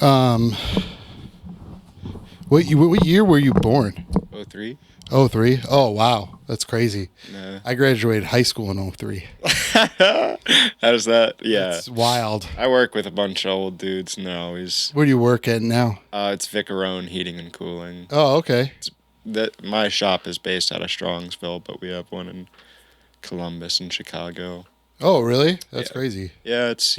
Um, what year were you born? '03. Oh, 03? Oh, wow. That's crazy. Nah. I graduated high school in 03. How's that? Yeah. It's wild. I work with a bunch of old dudes and they're always Where do you work at now? it's Vicarone Heating and Cooling. Oh, okay. My shop is based out of Strongsville, but we have one in Columbus and Chicago. Oh, really? That's Yeah. crazy. Yeah, it's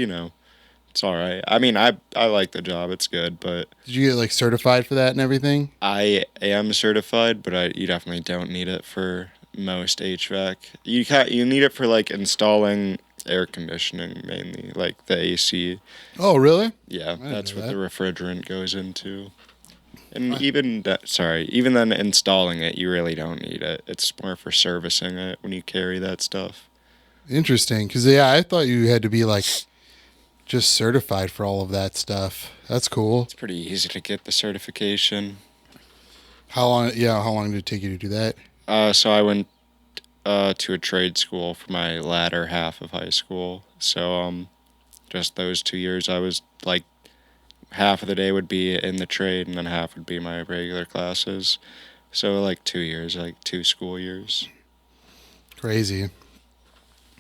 it's all right. I mean, I like the job. It's good, but Did you get like certified for that and everything? I am certified, but you definitely don't need it for most HVAC. You need it for like installing air conditioning mainly, like the AC. Oh, really? Yeah, didn't that's know what that. the refrigerant goes into. And even then installing it, you really don't need it. It's more for servicing it when you carry that stuff. Interesting. Because, yeah, I thought you had to be like just certified for all of that stuff. That's cool. It's pretty easy to get the certification. How long did it take you to do that? So I went to a trade school for my latter half of high school. So just those 2 years, I was like half of the day would be in the trade, and then half would be my regular classes. So like 2 years, like 2 school years. Crazy.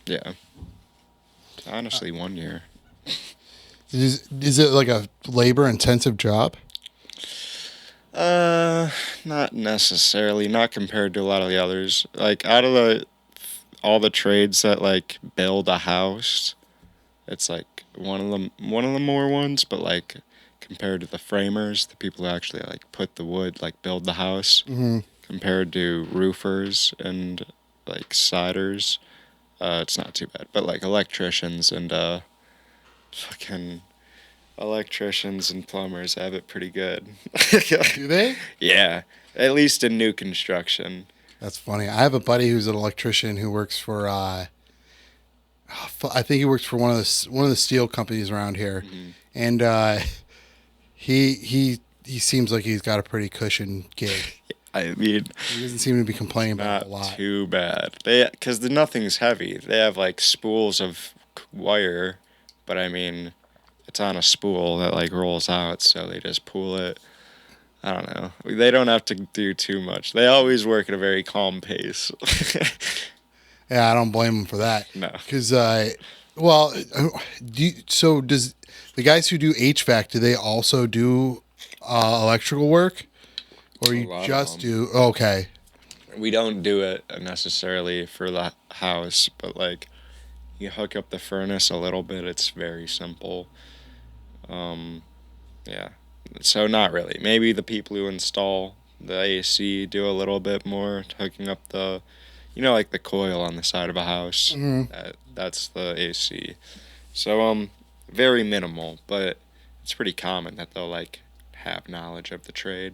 Yeah. Honestly, 1 year. Is it like a labor intensive job? Not necessarily. Not compared to a lot of the others. Like out of all the trades that like build a house, it's like one of the more ones. But like compared to the framers, the people who actually like put the wood, like build the house, compared to roofers and like siders, it's not too bad. But like electricians and fucking electricians and plumbers have it pretty good. Do they? Yeah, at least in new construction. That's funny. I have a buddy who's an electrician who works for I think he works for one of the steel companies around here, and he seems like he's got a pretty cushion gig. I mean, He doesn't seem to be complaining about it a not lot. too bad. Because nothing's heavy. They have like spools of wire, but I mean, it's on a spool that like rolls out, so they just pull it. I don't know. They don't have to do too much. They always work at a very calm pace. Yeah, I don't blame him for that. No. Because, does the guys who do HVAC, do they also do electrical work? Or A you lot of just them. do, okay. We don't do it necessarily for the house, but like you hook up the furnace a little bit. It's very simple. Yeah. So not really. Maybe the people who install the AC do a little bit more, hooking up the, like the coil on the side of a house. That's the AC. So very minimal, but it's pretty common that they'll like have knowledge of the trade.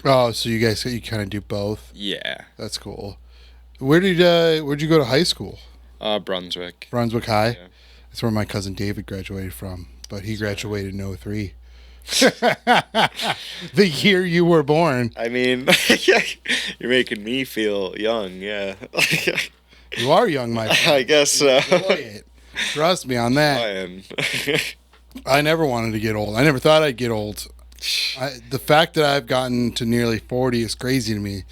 Oh, so you kind of do both? Yeah. That's cool. Where'd you go to high school? Brunswick. Brunswick High? Yeah. That's where my cousin David graduated from, but he graduated in 03. The year you were born. I mean, you're making me feel young, yeah. You are young, my friend. I guess so. Enjoy it. Trust me on that. I am. I never wanted to get old. I never thought I'd get old. The fact that I've gotten to nearly 40 is crazy to me,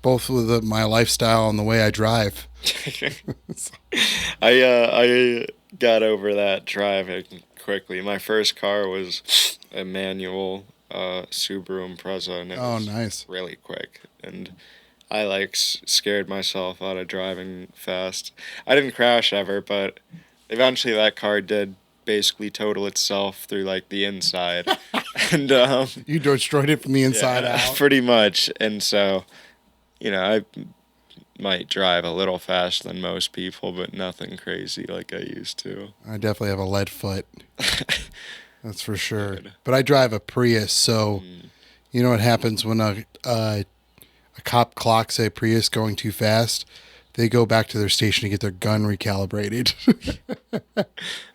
both with my lifestyle and the way I drive. I got over that driving quickly. My first car was a manual Subaru Impreza, and it was nice. really quick. And I like scared myself out of driving fast. I didn't crash ever, but eventually that car did basically total itself through like the inside. And You destroyed it from the inside out. pretty much. And so, I might drive a little faster than most people, but nothing crazy like I used to. I definitely have a lead foot. That's for sure. Good. But I drive a Prius, so you know what happens when a cop clocks a Prius going too fast? They go back to their station to get their gun recalibrated.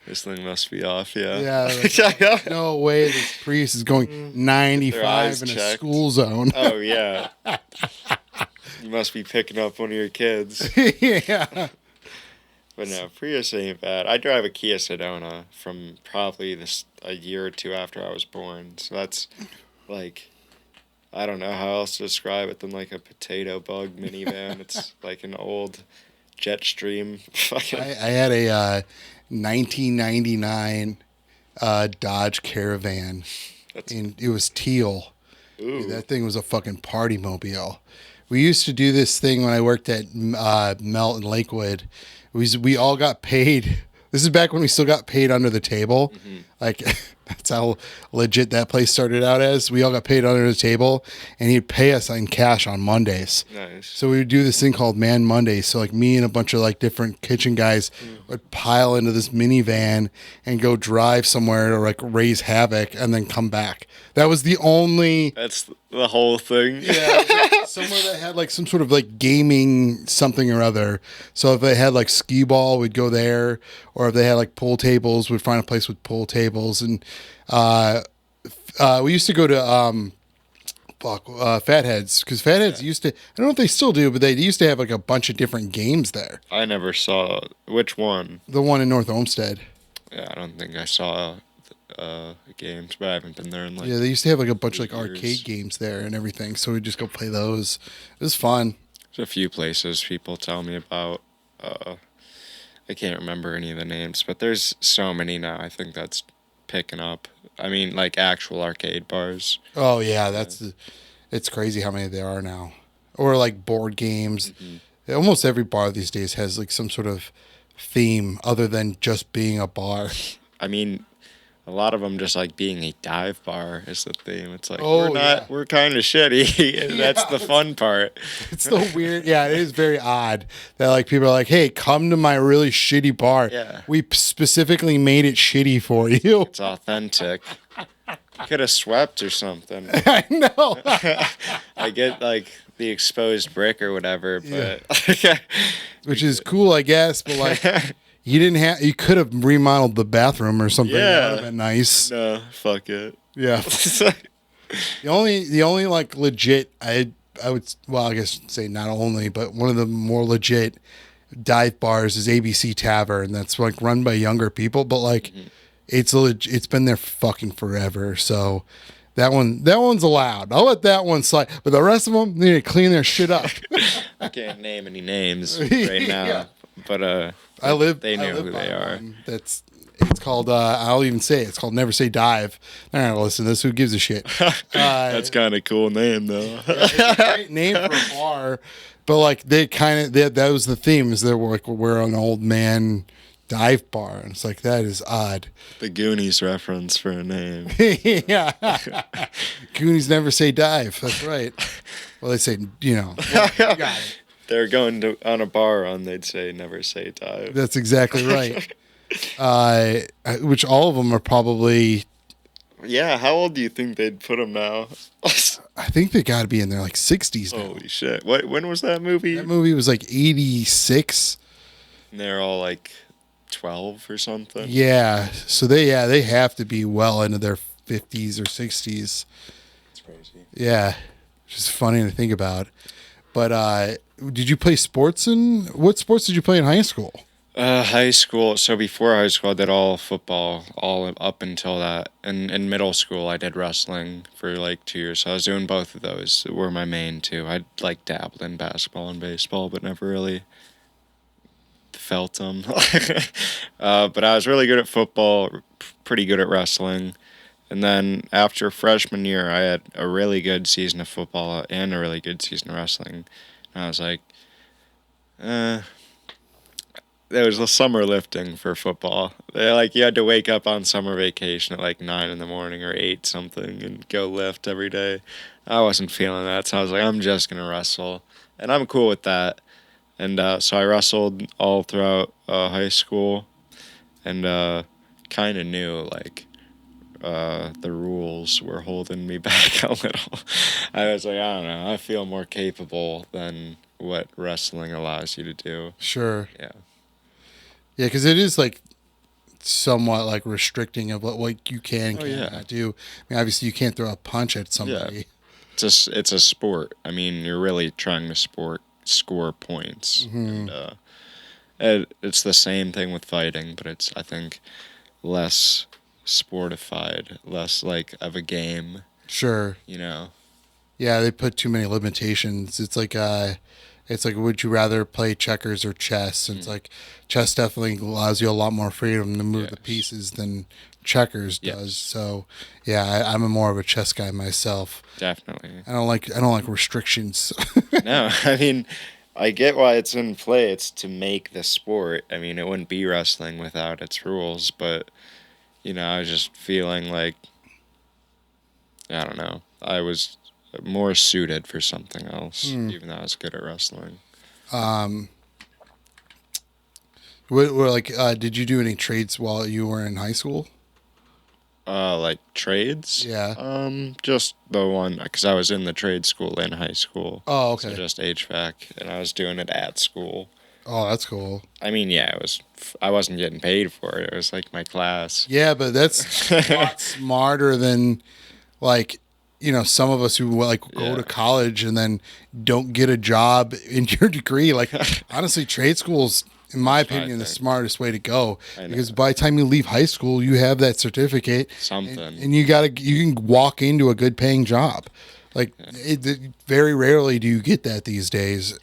This thing must be off, yeah. Yeah, no way this Prius is going 95 in a checked. school zone. Oh, yeah. You must be picking up one of your kids. Yeah. But no, Prius ain't bad. I drive a Kia Sedona from probably a year or two after I was born. So that's like, I don't know how else to describe it than like a potato bug minivan. It's like an old Jetstream. I had a 1999 Dodge Caravan, That's and it was teal. Dude, ooh. that thing was a fucking party mobile. We used to do this thing when I worked at Melt in Lakewood. We all got paid. This is back when we still got paid under the table. Hmm. Like that's how legit that place started out as. We all got paid under the table, and he'd pay us in cash on Mondays. Nice. So we would do this thing called Man Mondays. So like me and a bunch of like different kitchen guys would pile into this minivan and go drive somewhere to like raise havoc and then come back. That was the only That's the whole thing. somewhere that had like some sort of like gaming something or other. So if they had like skee ball, we'd go there, or if they had like pool tables, we'd find a place with pool tables. And we used to go to Fatheads, because Fatheads used to. I don't know if they still do, but they used to have like a bunch of different games there. I never saw which one. The one in North Olmsted. Yeah, I don't think I saw games, but I haven't been there in like Yeah, they used to have like a bunch of like years. arcade games there and everything. So we'd just go play those. It was fun. There's a few places people tell me about. I can't remember any of the names, but there's so many now. I think that's picking up. I mean, like actual arcade bars. Oh yeah, it's crazy how many there are now. Or like board games. Almost every bar these days has like some sort of theme other than just being a bar. I mean, a lot of them just like being a dive bar is the theme. It's like Oh, we're not, yeah. we're kind of shitty. And that's the Yeah. fun part. It's so weird. Yeah, it is very odd that like people are like, "Hey, come to my really shitty bar. Yeah. We specifically made it shitty for you." It's authentic. Could have swept or something. I know. I get like the exposed brick or whatever, but Which is cool, I guess, but like you could have remodeled the bathroom or something. That would have been nice. no, fuck it. Yeah. The only like legit I would, well, I guess say not only, but one of the more legit dive bars is ABC Tavern. That's like run by younger people, but like it's been there fucking forever. So that one's allowed. I'll let that one slide, but the rest of them they need to clean their shit up. I can't name any names right now, Yeah. but I they know live who by they are. one it's called I'll even say it. It's called Never Say Dive. They're not gonna listen to this. Who gives a shit? That's kind of cool name though. It's a great name for a bar, but like that was the theme, is that we're an old man dive bar, and it's like that is odd. The Goonies reference for a name. Yeah, Goonies never say dive. That's right. Well, they say well, you got it. They're going on a bar run. They'd say never say dive. That's exactly right. Which all of them are probably. Yeah, how old do you think they'd put them now? I think they got to be in their like 60s now. Holy shit! When was that movie? That movie was like 86. And they're all like 12 or something. Yeah, so they have to be well into their 50s or 60s. That's crazy. Yeah, which is funny to think about. But did you play sports what sports did you play in high school? High school. So before high school, I did all football, all up until that. And in middle school, I did wrestling for like 2 years. So I was doing both of those. That were my main two. I like dabbled in basketball and baseball, but never really felt them. But I was really good at football, pretty good at wrestling. And then after freshman year, I had a really good season of football and a really good season of wrestling. And I was like, there was a summer lifting for football. You had to wake up on summer vacation at like 9 in the morning or 8 something and go lift every day. I wasn't feeling that, so I was like, I'm just gonna wrestle, and I'm cool with that. And so I wrestled all throughout high school, and kind of knew like the rules were holding me back a little. I was like, I don't know, I feel more capable than what wrestling allows you to do. Sure. Yeah. Yeah, because it is like somewhat like restricting of what you can and cannot do. I mean, obviously you can't throw a punch at somebody. Yeah. It's a sport. I mean, you're really trying to score points. And It's the same thing with fighting, but it's, I think, less sportified, less like of a game, Sure. you know. Yeah, they put too many limitations. It's like would you rather play checkers or chess? And it's Mm. like chess definitely allows you a lot more freedom to move the Yes. pieces than checkers does. Yes. So yeah, I'm a more of a chess guy myself. Definitely. I don't like restrictions. No, I mean, I get why it's in play. It's to make the sport. I mean, it wouldn't be wrestling without its rules, but I was just feeling like, I don't know, I was more suited for something else, Hmm. even though I was good at wrestling. Um, did you do any trades while you were in high school? Like trades? Yeah. Just the one, because I was in the trade school in high school. Oh, So okay. just HVAC, and I was doing it at school. Oh, that's cool. I mean, yeah, I wasn't getting paid for it. It was like my class. Yeah, but that's a lot smarter than like some of us who like go Yeah. to college and then don't get a job in your degree. Like honestly, trade schools, in my That's what I opinion, the think. smartest way to go I know. because by the time you leave high school, you have that certificate Something. and you can walk into a good paying job. Like very rarely do you get that these days.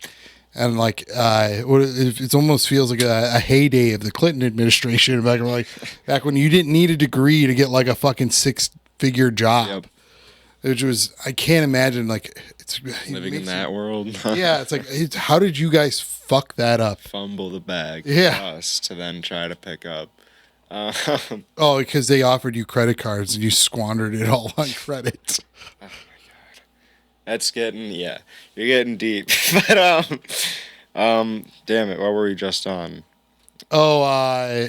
And like, it almost feels like a heyday of the Clinton administration back when you didn't need a degree to get like a fucking 6-figure job, Yep. which was I can't imagine like it Living in makes that you, world. yeah, it's like how did you guys fuck that up? Fumble the bag Yeah. for us to then try to pick up. Um, Oh, because they offered you credit cards and you squandered it all on credit. that's getting, yeah, you're getting deep. But damn it, what were we just on? Oh,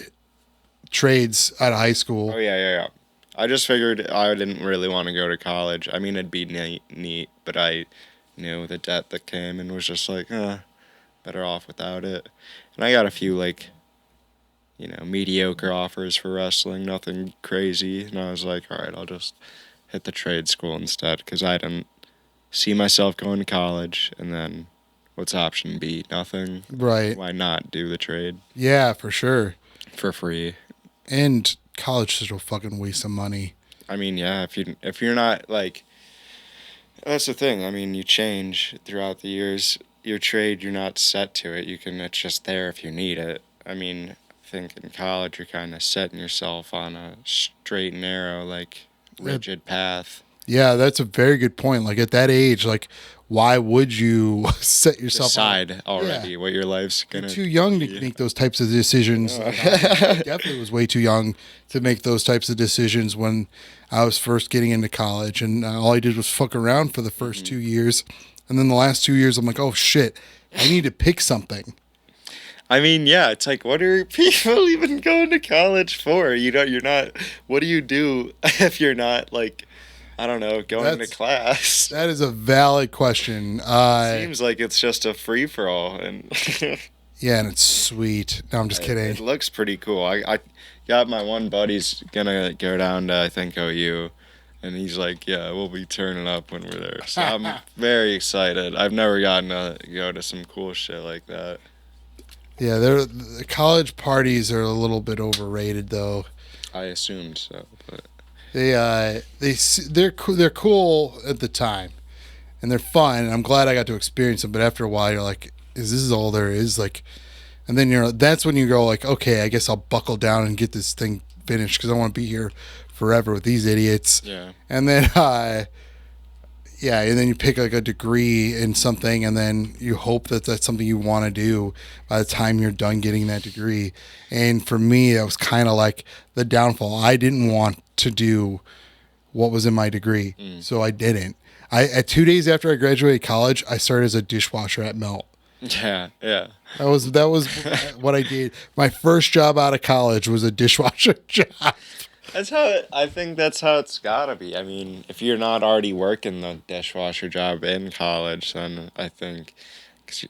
trades out of high Oh school. yeah, yeah, yeah. I just figured I didn't really want to go to college. I mean, it'd be neat, but I knew the debt that came and was just like, better off without it. And I got a few like, mediocre offers for wrestling, nothing crazy. And I was like, all right, I'll just hit the trade school instead because I didn't see myself going to college. And then what's option B? Nothing. Right. Why not do the trade Yeah, for sure. for free? And college is a fucking waste of money. I mean, yeah, if you're not like, that's the thing. I mean, you change throughout the years. Your trade, you're not set to it. It's just there if you need it. I mean, I think in college you're kind of setting yourself on a straight and narrow, like rigid path. Yeah, that's a very good point. Like at that age, like why would you set yourself up? Decide Yeah. already what your life's You're gonna too young to be. make those types of decisions. No. Like, I definitely was way too young to make those types of decisions when I was first getting into college, and all I did was fuck around for the first 2 years, and then the last 2 years, I'm like, oh shit, I need to pick something. I mean, yeah, it's like, what are people even going to college for? You're not. What do you do if you're not like, I don't know, going to That's class? that is a valid question. Seems like it's just a free for all, and Yeah, and it's sweet. No, I'm just it kidding. looks pretty cool. I got my one buddy's gonna go down to I think OU, and he's like, yeah, we'll be turning up when we're there. So I'm very excited. I've never gotten to go to some cool shit like that. Yeah, the college parties are a little bit overrated though. I assumed so, but They're cool at the time, and they're fun. And I'm glad I got to experience them. But after a while, you're like, is this all there is? Like, and then that's when you go like, okay, I guess I'll buckle down and get this thing finished because I want to be here forever with these idiots. yeah. And then yeah, and then you pick like a degree in something, and then you hope that that's something you want to do by the time you're done getting that degree. And for me, that was kind of like the downfall. I didn't want to do what was in my degree, so I didn't. At 2 days after I graduated college, I started as a dishwasher at Melt. Yeah, yeah. That was what I did. My first job out of college was a dishwasher job. I think that's how it's gotta be. I mean, if you're not already working the dishwasher job in college, then I think, cause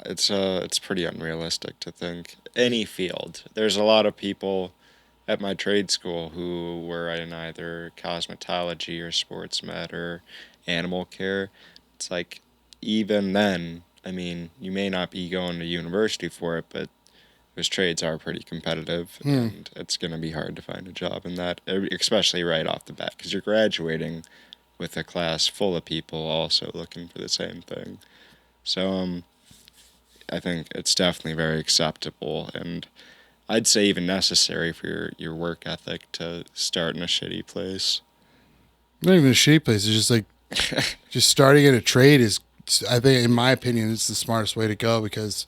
it's pretty unrealistic to think any field. There's a lot of people at my trade school who were in either cosmetology or sports med or animal care. It's like even then, I mean, you may not be going to university for it, but Those trades are pretty competitive, and it's going to be hard to find a job in that, especially right off the bat, because you're graduating with a class full of people also looking for the same thing. So I think it's definitely very acceptable, and I'd say even necessary for your work ethic to start in a shitty place. Not even a shitty place. It's just like just starting at a trade is, I think, in my opinion, it's the smartest way to go, because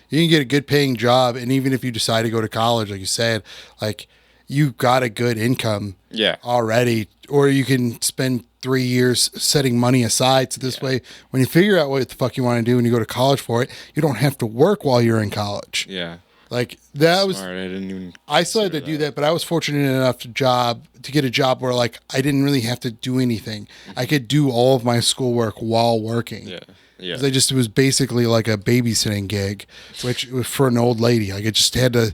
you can get a good paying job, and even if you decide to go to college, like you said, like you got a good income already, or you can spend 3 years setting money aside. So this way, when you figure out what the fuck you want to do and you go to college for it, you don't have to work while you're in college. Yeah. Like that Smart. was, I didn't even. I still had to do that, but I was fortunate enough to get a job where like I didn't really have to do anything. I could do all of my schoolwork while working. Yeah. Because it was basically like a babysitting gig, which was for an old lady. Like I just had to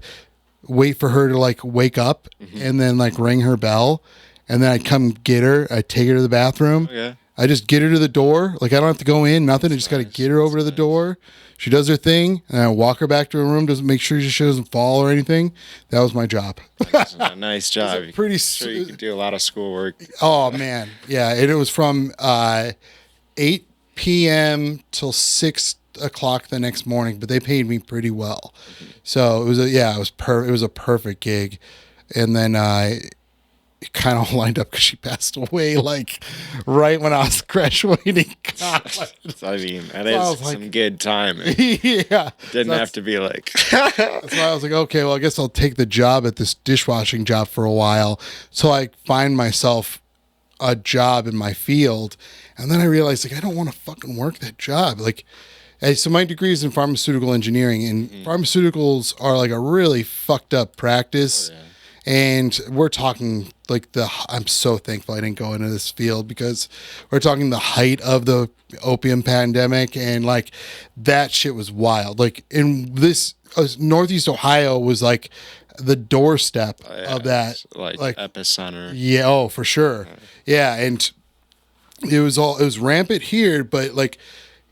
wait for her to like wake up and then like ring her bell, and then I'd come get her. I'd take her to the bathroom. Oh, yeah. I just get her to the door. Like I don't have to go in, nothing. I just got to get her over to the door. She does her thing, and I walk her back to her room. Doesn't make sure she doesn't fall or anything. That was my job. That's a nice job. Pretty. Sure, you could do a lot of schoolwork. Oh man, yeah. And it was from 8 p.m. till 6 o'clock the next morning, but they paid me pretty well. So it was it was a perfect gig. And then it kind of lined up because she passed away like right when I was graduating college. I mean, that is some good timing. Yeah. Didn't have to be like. That's why I was like, okay, well, I guess I'll take the job at this dishwashing job for a while. So I find myself a job in my field. And then I realized, like, I don't want to fucking work that job. Like, so my degree is in pharmaceutical engineering, and pharmaceuticals are like a really fucked up practice. Oh, yeah. And we're talking like I'm so thankful I didn't go into this field, because we're talking the height of the opium pandemic, and like that shit was wild. Like in this Northeast Ohio was like the doorstep of that, like epicenter. Yeah. Oh, for sure. Yeah. And it was rampant here, but like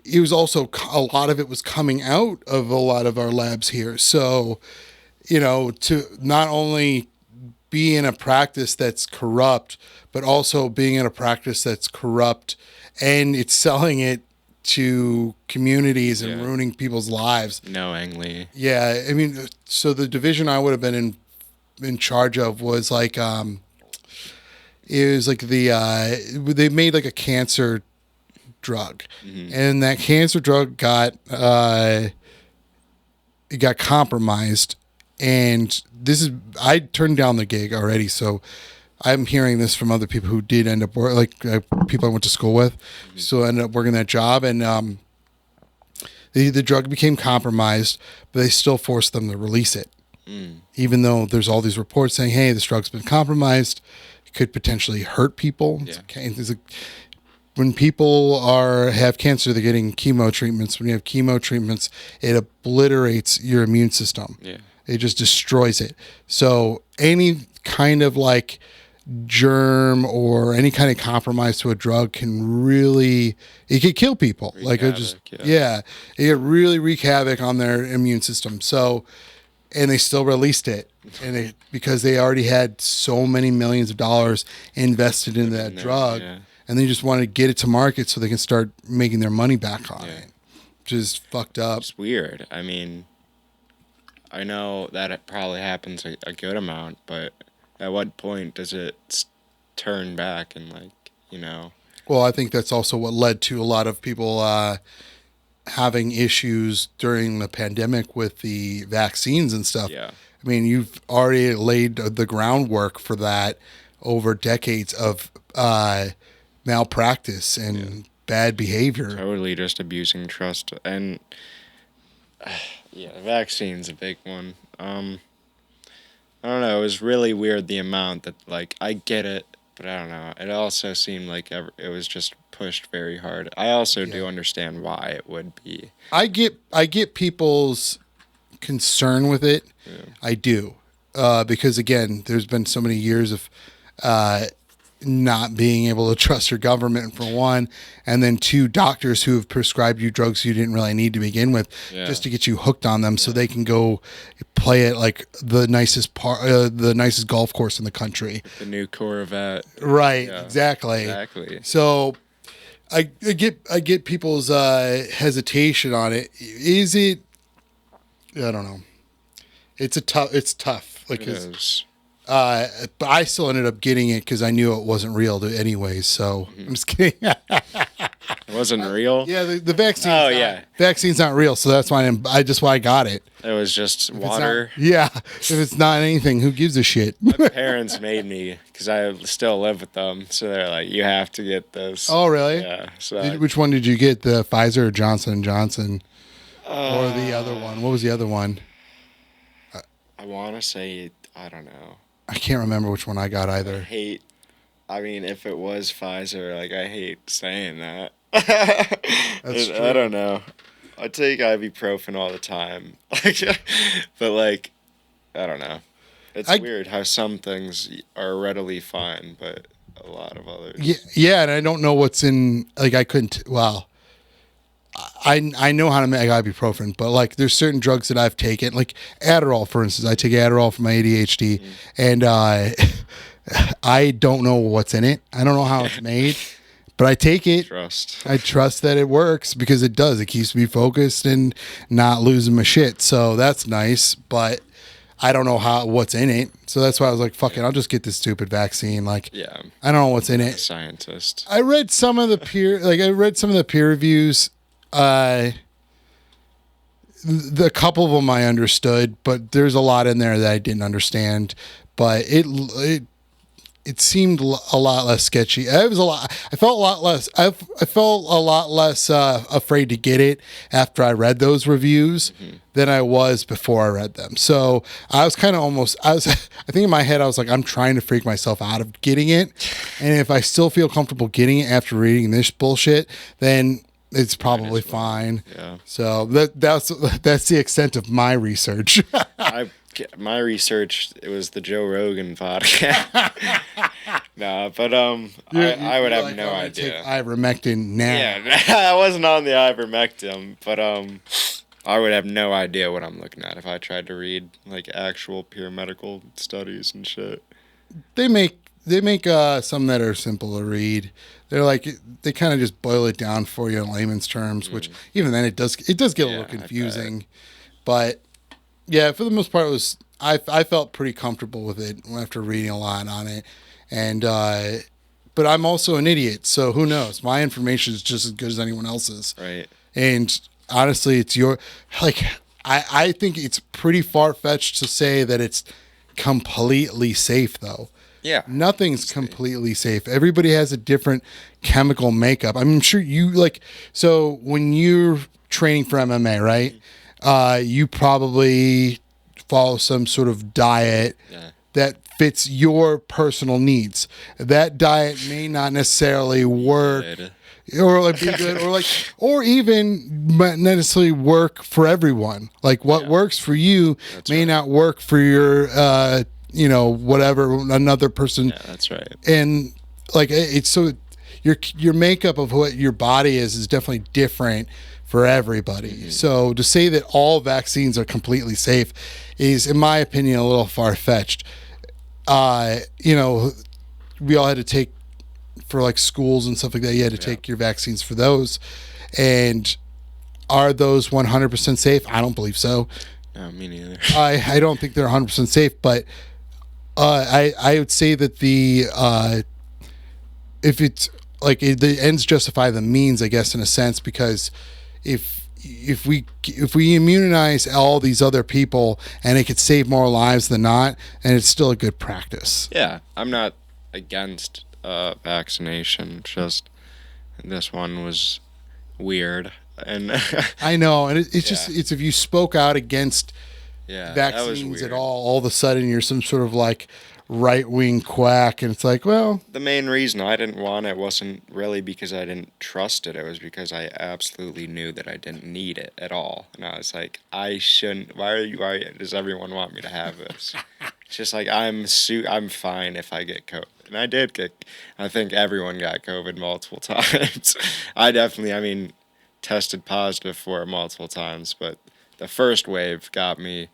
it was also a lot of it was coming out of a lot of our labs here. So, to not only be in a practice that's corrupt, but also being in a practice that's corrupt and it's selling it to communities and ruining people's lives. Knowingly. Yeah. I mean, so the division I would have been in charge of was like, it was like they made like a cancer drug, and that cancer drug got compromised. And I turned down the gig already, so I'm hearing this from other people who did end up people I went to school with, so I ended up working that job, and the drug became compromised, but they still forced them to release it, even though there's all these reports saying, hey, this drug's been compromised, it could potentially hurt people. Yeah. When people have cancer, they're getting chemo treatments. When you have chemo treatments, it obliterates your immune system. Yeah. It just destroys it. So any kind of like germ or any kind of compromise to a drug it could kill people. It could really wreak havoc on their immune system. So, and they still released it, and because they already had so many millions of dollars invested in that drug, and they just wanted to get it to market so they can start making their money back on it, which is fucked up. It's weird. I mean, I know that it probably happens a good amount, but at what point does it turn back and Well, I think that's also what led to a lot of people having issues during the pandemic with the vaccines and stuff. Yeah. I mean, you've already laid the groundwork for that over decades of malpractice and bad behavior. Totally just abusing trust. And the vaccine's a big one. I don't know. It was really weird, the amount that, I get it, but I don't know. It also seemed like it was just pushed very hard. I also do understand why it would be. I get people's concern with it. Yeah. I do. Because, again, there's been so many years of not being able to trust your government for one, and then two, doctors who have prescribed you drugs you didn't really need to begin with, just to get you hooked on them, so they can go play at like the nicest golf course in the country, The new Corvette. right? Yeah, Exactly. exactly. So I get people's hesitation on it. Is it? I don't know. It's tough. Like, It is. but I still ended up getting it because I knew it wasn't real anyways. So I'm just kidding. It wasn't real? Yeah, the vaccine. Oh, yeah. Vaccine's not real, so that's why I got it. It was just If it's water. not- yeah, if it's not anything, who gives a shit? My parents made me, because I still live with them. So they're like, you have to get this. Oh, really? Yeah. So Which one did you get? The Pfizer or Johnson & Johnson? Or the other one? What was the other one? I want to say, I don't know. I can't remember which one I got either. I mean, if it was Pfizer, like, I hate saying that. That's true. I don't know. I take ibuprofen all the time. But, like, I don't know. It's weird how some things are readily fine, but a lot of others. Yeah, and I don't know what's in, like, I couldn't, well, I know how to make ibuprofen, but like there's certain drugs that I've taken, like Adderall, for instance. I take Adderall for my ADHD, and I don't know what's in it. I don't know how it's made, but I take it. I trust that it works because it does. It keeps me focused and not losing my shit. So that's nice, but I don't know what's in it. So that's why I was like, fuck it, I'll just get this stupid vaccine. Like, I don't know what's in it. Scientist. I read some of the peer reviews. The couple of them I understood, but there's a lot in there that I didn't understand. But it seemed a lot less sketchy. I felt a lot less. I felt a lot less afraid to get it after I read those reviews than I was before I read them. So I was kind of I think in my head I was like, I'm trying to freak myself out of getting it, and if I still feel comfortable getting it after reading this bullshit, then it's probably fine. Yeah. So that's the extent of my research. My research, it was the Joe Rogan podcast. No, but I would have no idea. Take ivermectin now. Yeah, I wasn't on the ivermectin, but I would have no idea what I'm looking at if I tried to read like actual pure medical studies and shit. They make some that are simple to read. They're like, they kind of just boil it down for you in layman's terms, which even then it does get a little confusing. But yeah, for the most part, I felt pretty comfortable with it after reading a lot on it. And but I'm also an idiot, so who knows? My information is just as good as anyone else's. Right. And honestly, it's I think it's pretty far-fetched to say that it's completely safe, though. Yeah. Nothing's completely safe. Everybody has a different chemical makeup. I'm sure so when you're training for MMA, right? You probably follow some sort of diet that fits your personal needs. That diet may not necessarily work or like be good or even not necessarily work for everyone. Like what works for you may not work for your whatever another person. Yeah, that's right. And like it's so your makeup of what your body is definitely different for everybody. Mm-hmm. So to say that all vaccines are completely safe is, in my opinion, a little far-fetched. We all had to take for like schools and stuff like that. You had to take your vaccines for those. And are those 100% safe? I don't believe so. No, me neither. I don't think they're 100% safe, but I would say that if it's like the ends justify the means, I guess, in a sense, because if we immunize all these other people and it could save more lives than not, and it's still a good practice. Yeah, I'm not against vaccination. Just this one was weird, and I know, and it's just if you spoke out against vaccines at all of a sudden you're some sort of like right-wing quack, and it's like, well, the main reason I didn't want it wasn't really because I didn't trust it. It was because I absolutely knew that I didn't need it at all, and I was like, I shouldn't. Why does everyone want me to have this? It's just like I'm fine if I get COVID. And I did get. I think everyone got COVID multiple times. I mean, tested positive for it multiple times, but the first wave got me.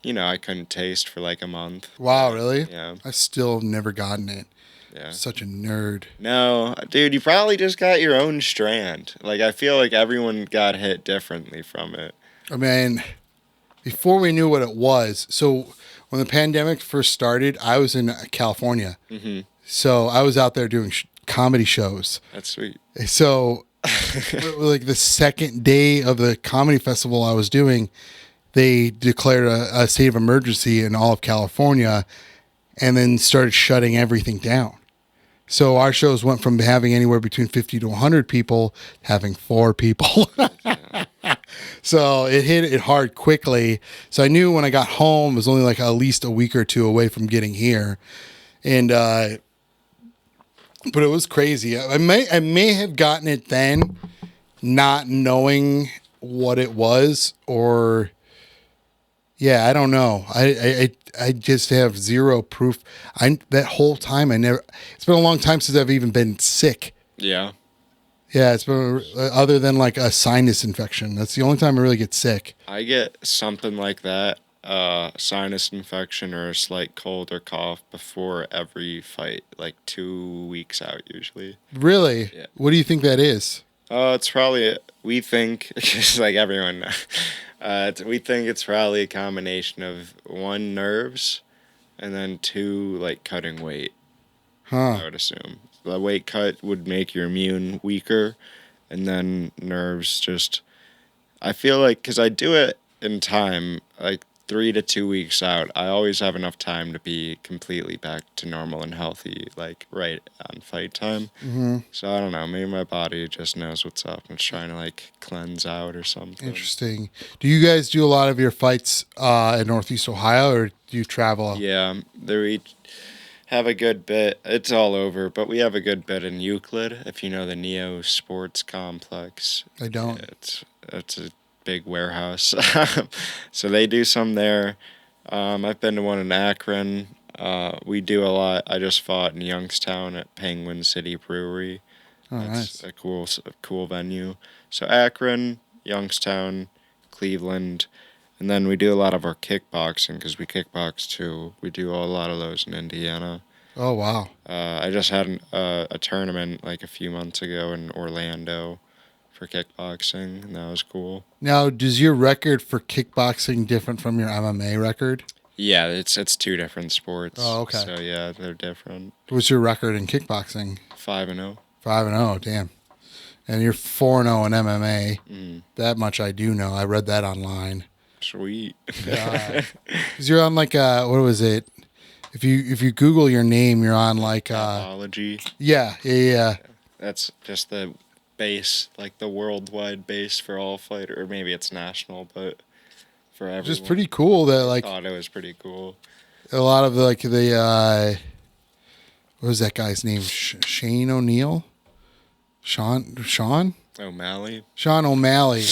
I couldn't taste for like a month. Wow, really? Yeah, I still have never gotten it. yeah. Such a nerd. No, dude, you probably just got your own strand. Like, I feel like everyone got hit differently from it. I mean, before we knew what it was, so when the pandemic first started, I was in California. Hmm. So I was out there doing comedy shows. That's sweet. So, like the second day of the comedy festival I was doing, they declared a state of emergency in all of California and then started shutting everything down. So our shows went from having anywhere between 50 to 100 people to having 4 people. So it hit it hard quickly. So I knew when I got home, it was only like at least a week or two away from getting here. And, but it was crazy. I may have gotten it then, not knowing what it was, or yeah, I don't know. I just have zero proof. That whole time I never. It's been a long time since I've even been sick. Yeah. Yeah, it's been other than like a sinus infection. That's the only time I really get sick. I get something like that, sinus infection or a slight cold or cough before every fight, like 2 weeks out usually. Really? Yeah. What do you think that is? It's probably, we think, just like everyone, we think it's probably a combination of 1, nerves, and then 2, like cutting weight, Huh. I would assume. The weight cut would make your immune weaker, and then nerves just, I feel like, because I do it in time, like 3 to 2 weeks out, I always have enough time to be completely back to normal and healthy, like right on fight time. Mm-hmm. So I don't know, maybe my body just knows what's up and it's trying to like cleanse out or something. Interesting. Do you guys do a lot of your fights in Northeast Ohio, or do you travel? Yeah, we have a good bit. It's all over, but we have a good bit in Euclid, if you know the Neo Sports Complex. I don't. It's a big warehouse. So they do some there. I've been to one in Akron. We do a lot. I just fought in Youngstown at Penguin City Brewery. Oh, That's nice. a cool venue. So Akron, Youngstown, Cleveland, and then we do a lot of our kickboxing because we kickbox too. We do a lot of those in Indiana. Oh, wow. I just had a tournament like a few months ago in Orlando for kickboxing, and that was cool. Now, does your record for kickboxing different from your MMA record? Yeah, it's 2 different sports. Oh, okay. So yeah, they're different. What's your record in kickboxing? 5-0. 5-0, damn. And you're 4-0 in MMA. Mm, That much I do know. I read that online. sweet. Because you're on like what was it? If you Google your name, you're on like Apology. yeah. That's just the base, like the worldwide base for all fighter, or maybe it's national, but for everyone. Just pretty cool that like Thought it was pretty cool. a lot of the what was that guy's name? Shane O'Neill? Sean O'Malley. Sean O'Malley.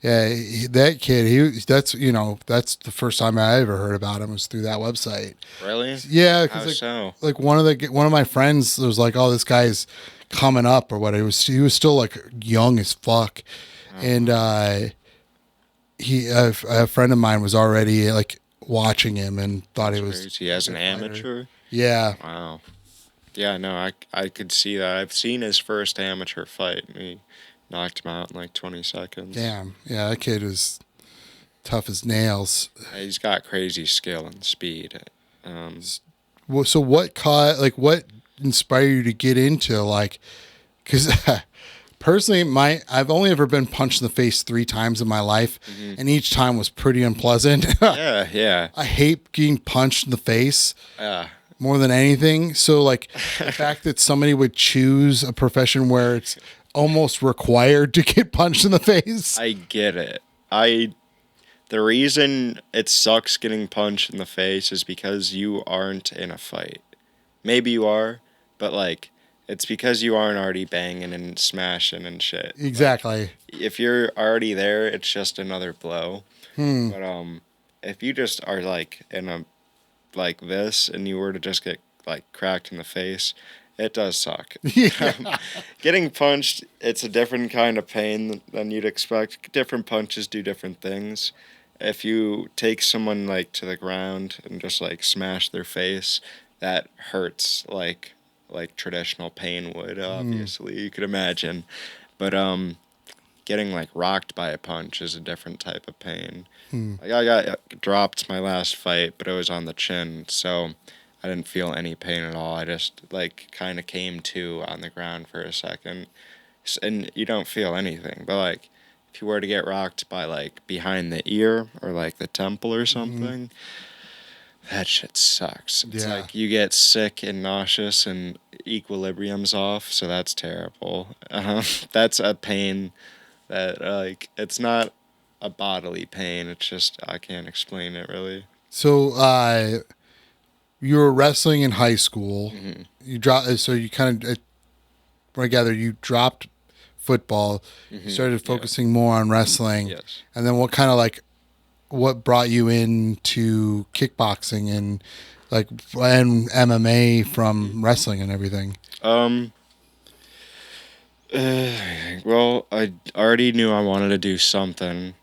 Yeah, that kid. That's the first time I ever heard about him was through that website. Really? Yeah, How because so? like one of my friends was like, "Oh, this guy's coming up," or what. He was still like young as fuck, and a friend of mine was already like watching him and thought he was. Crazy. As an amateur? Yeah. Wow. Yeah, no, I could see that. I've seen his first amateur fight, and he knocked him out in like 20 seconds. Damn. Yeah, that kid was tough as nails. He's got crazy skill and speed. Well, so what what inspired you to get into because personally, I've only ever been punched in the face 3 times in my life, and each time was pretty unpleasant. Yeah. I hate getting punched in the face Yeah. more than anything. So like the fact that somebody would choose a profession where it's almost required to get punched in the face. I get it. The reason it sucks getting punched in the face is because you aren't in a fight. Maybe you are, but like it's because you aren't already banging and smashing and shit. Exactly. Like, if you're already there, it's just another blow. But if you just are like in a like this and you were to just get like cracked in the face, it does suck. Yeah. Getting punched, it's a different kind of pain than you'd expect. Different punches do different things. If you take someone like to the ground and just like smash their face, that hurts like traditional pain would, obviously. You could imagine. But getting like rocked by a punch is a different type of pain. Like I got dropped my last fight, but it was on the chin, so I didn't feel any pain at all. I just like kind of came to on the ground for a second, and you don't feel anything. But like if you were to get rocked by like behind the ear or like the temple or something, that shit sucks. It's Yeah. like you get sick and nauseous and equilibrium's off, so that's terrible. That's a pain that like it's not a bodily pain. It's just I can't explain it really. So you were wrestling in high school. You dropped. So you kind of, I gather, you dropped football. You started focusing more on wrestling. Yes. And then what brought you into kickboxing and MMA from wrestling and everything? Well, I already knew I wanted to do something.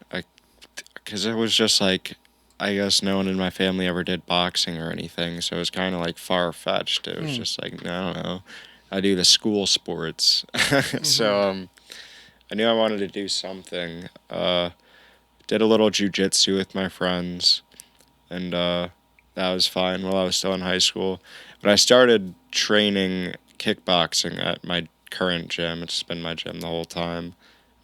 Because it was just like, I guess no one in my family ever did boxing or anything, so it was kind of like far fetched. It was just like, I don't know. I do the school sports. So I knew I wanted to do something. Did a little jujitsu with my friends, and that was fine while I was still in high school. But I started training kickboxing at my current gym. It's been my gym the whole time.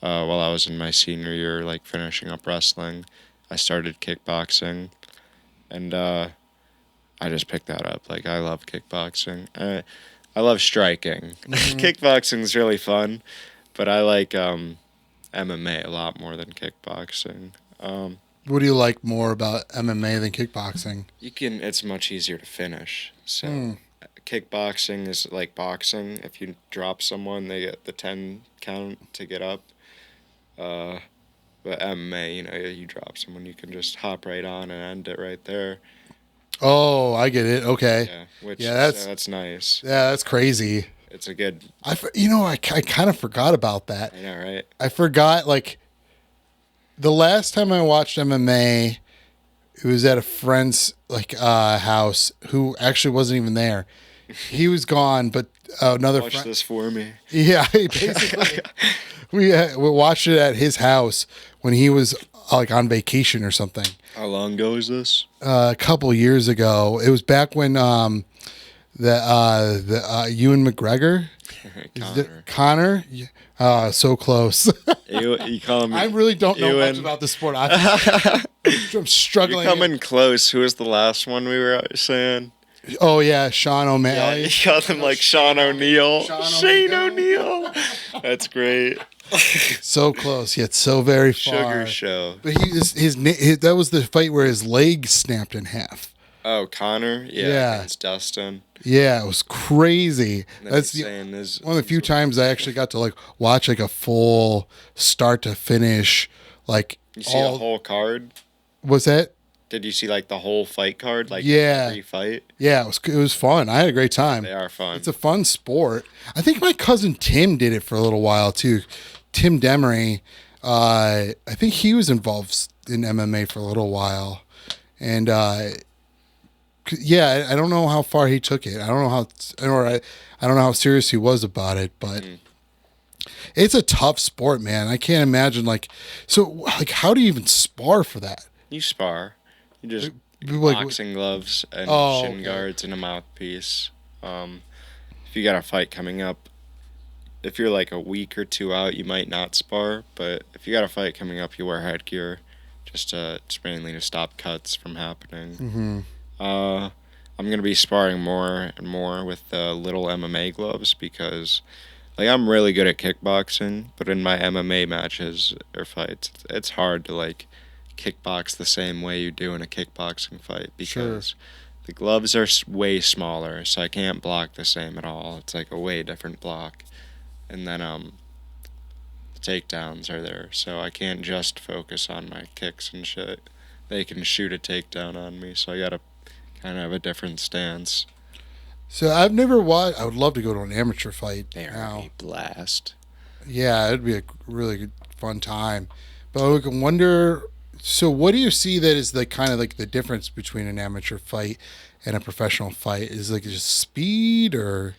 While I was in my senior year, like finishing up wrestling, I started kickboxing, and I just picked that up. Like I love kickboxing. I love striking. Kickboxing is really fun, but I like MMA a lot more than kickboxing. What do you like more about MMA than kickboxing? It's much easier to finish. So kickboxing is like boxing. If you drop someone, they get the 10 count to get up. But MMA, you drop someone, you can just hop right on and end it right there. Oh, I get it. Okay. Yeah, which that's nice. Yeah, that's crazy. It's a good. I kind of forgot about that. I know, right? I forgot, like, the last time I watched MMA, it was at a friend's house who actually wasn't even there. He was gone, but another Watch friend. this for me. Yeah, basically, we watched it at his house when he was like on vacation or something. How long ago is this? A couple years ago. It was back when Ewan McGregor, Connor. So close. You call me. I really don't know Ewan. much about the sport. I'm struggling. You're coming close. Who was the last one we were saying? Oh yeah, Sean O'Malley. Yeah, you called him like Sean O'Neill. Shane O'Neill. O'Neill. That's great. So close, yet so very far. Sugar show. But his that was the fight where his leg snapped in half. Oh, Connor? Yeah. Against Dustin. Yeah, it was crazy. That's one of the few times I actually got to like watch like a full start to finish. Like you see the whole card? Was that? Did you see like the whole fight card? Like every fight? Yeah, it was fun. I had a great time. They are fun. It's a fun sport. I think my cousin Tim did it for a little while too. Tim Demery. I think he was involved in MMA for a little while, and I don't know how far he took it. I don't know how serious he was about it, but it's a tough sport, man. I can't imagine how do you even spar for that? You spar. You just like, boxing gloves and shin guards and a mouthpiece. If you got a fight coming up, if you're like a week or two out, you might not spar. But if you got a fight coming up, you wear headgear, it's mainly to stop cuts from happening. I'm gonna be sparring more and more with the little MMA gloves because, like, I'm really good at kickboxing, but in my MMA matches or fights, it's hard to like kickbox the same way you do in a kickboxing fight because the gloves are way smaller, so I can't block the same at all. It's like a way different block, and then the takedowns are there, so I can't just focus on my kicks and shit. They can shoot a takedown on me, so I gotta kind of a different stance. So I've never watched. I would love to go to an amateur fight They are now. a blast. Yeah, it'd be a really good, fun time. But I can wonder. So, what do you see that is the kind of like the difference between an amateur fight and a professional fight? Is it like just speed or?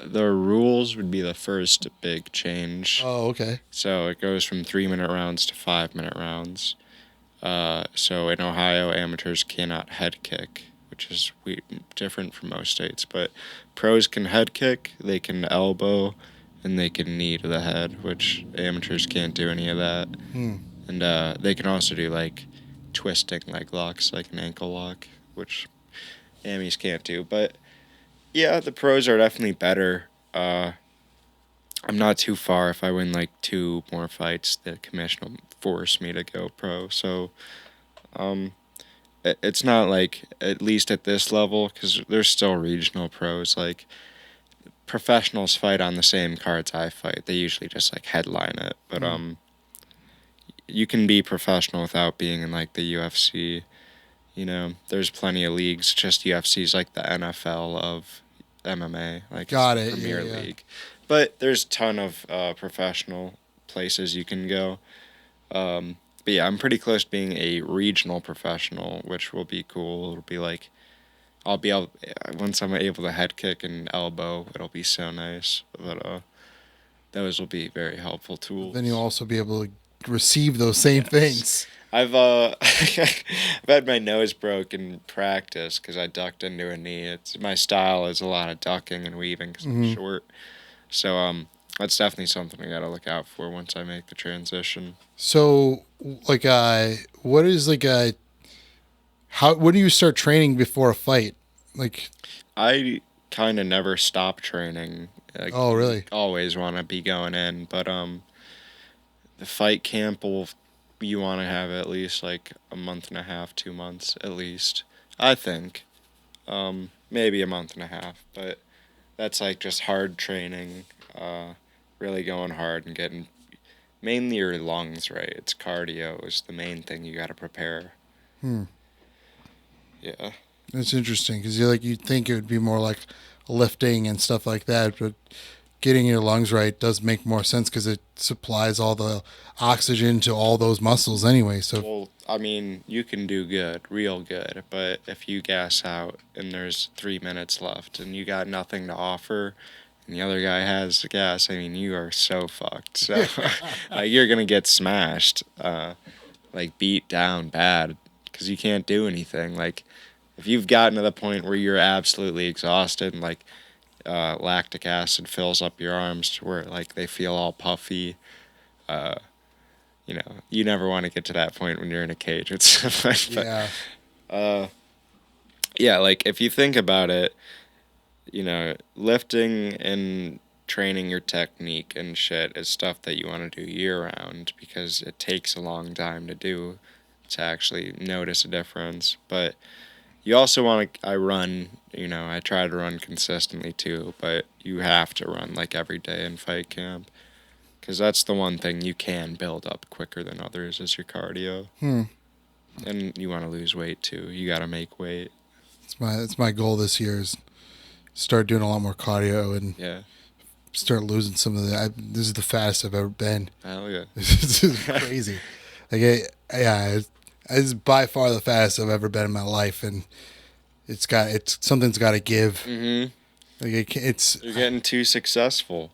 The rules would be the first big change. Oh, okay. So it goes from 3-minute rounds to 5-minute rounds. So in Ohio, amateurs cannot head kick, which is different from most states. But pros can head kick, they can elbow, and they can knee to the head, which amateurs can't do any of that. Hmm. And they can also do like twisting leg locks, like an ankle lock, which amies can't do. But yeah, the pros are definitely better. I'm not too far. If I win like 2 more fights, the commission will force me to go pro. So um, it's not like, at least at this level, because there's still regional pros. Like professionals fight on the same cards I fight. They usually just like headline it. But you can be professional without being in like the UFC. You know, there's plenty of leagues. Just UFC's like the NFL of MMA, like Got it's the it. Premier Yeah, yeah. League. But there's a ton of professional places you can go. But yeah, I'm pretty close to being a regional professional, which will be cool. It'll be like I'll be able, once I'm able to head kick and elbow, it'll be so nice. But those will be very helpful tools. Then you'll also be able to receive those same things. I've I've had my nose broke in practice because I ducked into a knee. It's my style is a lot of ducking and weaving because I'm short. So that's definitely something I gotta look out for once I make the transition. So, like, what is like a how? When do you start training before a fight? Like, I kind of never stop training. Like, oh, you really? always want to be going in, but the fight camp will, you want to have at least like a month and a half, 2 months at least. I think, maybe a month and a half, but that's like just hard training, really going hard and getting mainly your lungs right. It's cardio is the main thing you got to prepare. Hmm. Yeah. That's interesting because you'd think it would be more like lifting and stuff like that, but getting your lungs right does make more sense because it supplies all the oxygen to all those muscles anyway. So, Well, I mean, you can do good, real good, but if you gas out and there's 3 minutes left and you got nothing to offer and the other guy has the gas, I mean, you are so fucked. So, like, you're going to get smashed, like, beat down bad because you can't do anything. Like, if you've gotten to the point where you're absolutely exhausted and, like, lactic acid fills up your arms to where, like, they feel all puffy, uh, you know, you never want to get to that point when you're in a cage. It's but, yeah. uh, yeah, like if you think about it, you know, lifting and training your technique and shit is stuff that you want to do year round because it takes a long time to do to actually notice a difference. But you also want to, I run, you know, I try to run consistently too, but you have to run like every day in fight camp. Because that's the one thing you can build up quicker than others is your cardio. Hmm. And you want to lose weight too. You got to make weight. That's my goal this year is start doing a lot more cardio and Yeah. start losing some of the. This is the fattest I've ever been. Hell yeah. This is crazy. Like, it's by far the fattest I've ever been in my life, and it's something's got to give. Mm-hmm. Like it's You're getting too successful.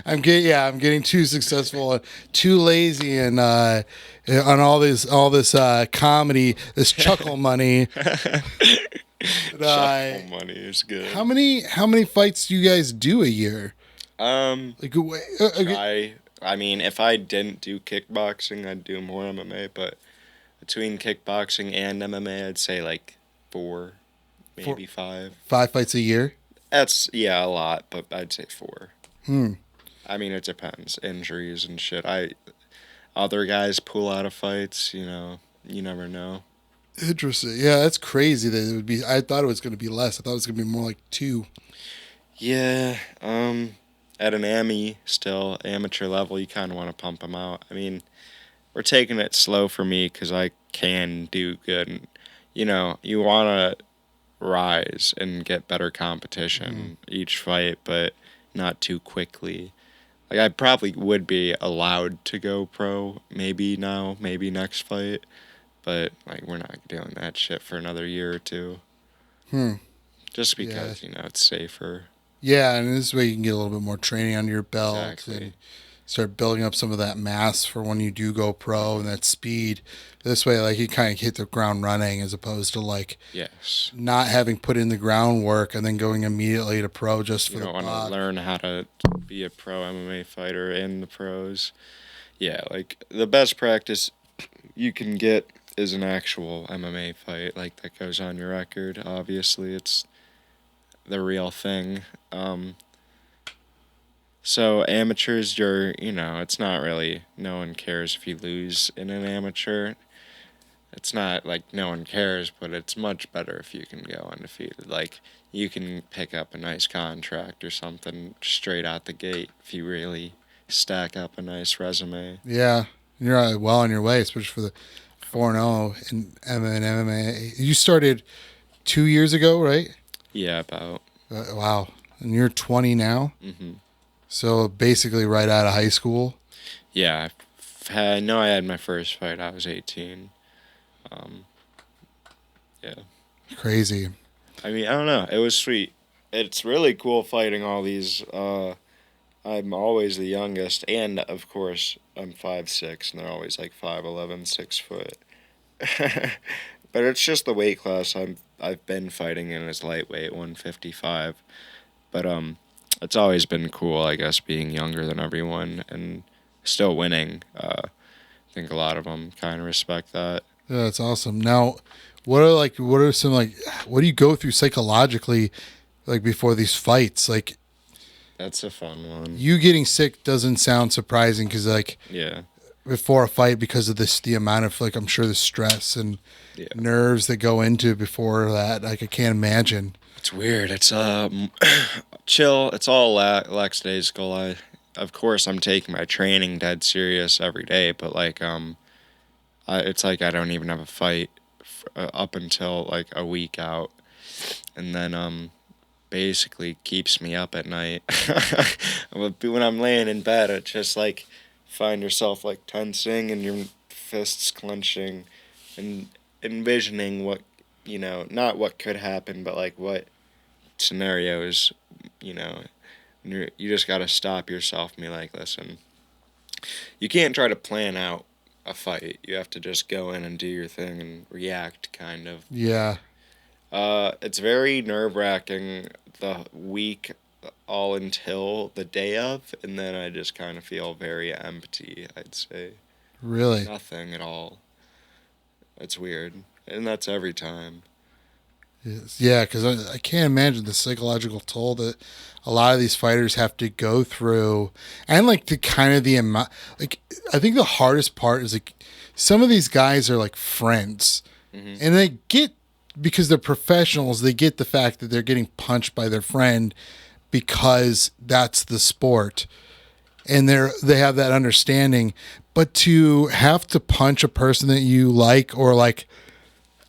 I'm getting too successful, and too lazy, and on all this comedy, this chuckle money. Shuffle money is good. How many fights do you guys do a year? Like, I mean, if I didn't do kickboxing, I'd do more MMA. But between kickboxing and MMA, I'd say like 4, maybe 5. 5 fights a year? That's a lot, but I'd say 4. Hmm. I mean, it depends. Injuries and shit. Other guys pull out of fights. You know, you never know. Interesting. Yeah, that's crazy that it would be. I thought it was going to be less. I thought it was going to be more like 2. Yeah. At an still amateur level, you kind of want to pump them out. I mean, we're taking it slow for me because I can do good. And you want to rise and get better Mm. competition each fight, but not too quickly. Like I probably would be allowed to go pro maybe now, maybe next fight, but like we're not doing that shit for another year or two. Hmm. Just Yeah. because, it's safer. Yeah, and this way you can get a little bit more training under your belt Exactly. and start building up some of that mass for when you do go pro and that speed. This way, like you kind of hit the ground running as opposed to like Yes. not having put in the groundwork and then going immediately to pro just You for the don't want to buck. learn how to be a pro MMA fighter in the pros. Yeah, like the best practice you can get is an actual MMA fight, like that goes on your record. Obviously, it's the real thing. Um, so amateurs, it's not really, no one cares if you lose in an amateur. It's not like no one cares, but it's much better if you can go undefeated. Like you can pick up a nice contract or something straight out the gate if you really stack up a nice resume. Yeah, you're well on your way, especially for the 4-0 in MMA. You started 2 years ago, right? Yeah, about. Wow. And you're 20 now? Mhm. So basically right out of high school. Yeah, I know I had my first fight. I was 18. Um, yeah. Crazy. I mean, I don't know. It was sweet. It's really cool fighting all these. I'm always the youngest, and of course, I'm 5'6", and they're always like 5'11", 6 foot. But it's just the weight class I've been fighting in is lightweight 155. But it's always been cool, I guess, being younger than everyone and still winning. I think a lot of them kind of respect that. Yeah, that's awesome. Now, what do you go through psychologically like before these fights? Like That's a fun one. you getting sick doesn't sound surprising because like Yeah, before a fight because of the amount of like I'm sure the stress and yeah. nerves that go into before that. Like I can't imagine. It's weird. It's chill. It's all lackadaisical. Of course, I'm taking my training dead serious every day, but like it's like I don't even have a fight up until like a week out, and then basically keeps me up at night. When I'm laying in bed, it just like find yourself like tensing and your fists clenching, and envisioning what not what could happen, but like what scenarios, you know. You just gotta stop yourself and be like, listen, you can't try to plan out a fight. You have to just go in and do your thing and react, kind of. Yeah. It's very nerve wracking the week all until the day of, and then I just kind of feel very empty, I'd say. Really. Nothing at all. It's weird. And that's every time. Yes. Yeah, because I can't imagine the psychological toll that a lot of these fighters have to go through, and like the kind of the amount. Like I think the hardest part is like some of these guys are like friends, Hmm. and they get because they're professionals. They get the fact that they're getting punched by their friend because that's the sport, and they have that understanding. But to have to punch a person that you like or like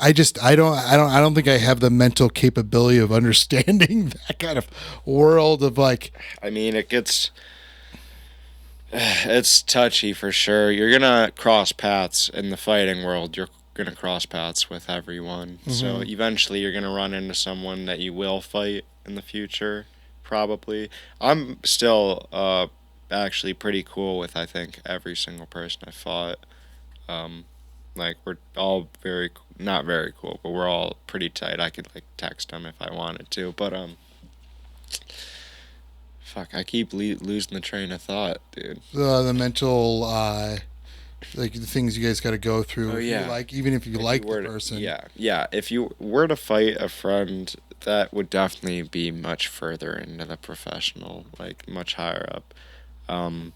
I don't think I have the mental capability of understanding that kind of world of like I mean, it's touchy for sure. You're gonna cross paths in the fighting world. You're gonna cross paths with everyone. So mhm. eventually, you're gonna run into someone that you will fight in the future. Probably. I'm still actually pretty cool with I think every single person I fought. Um, like we're all not very cool, but we're all pretty tight. I could like text them if I wanted to, but fuck, I keep losing the train of thought, dude. The mental like the things you guys got to go through Oh if you yeah. like even if you If you like the were to, person. yeah, if you were to fight a friend, that would definitely be much further into the professional, like much higher up. Um,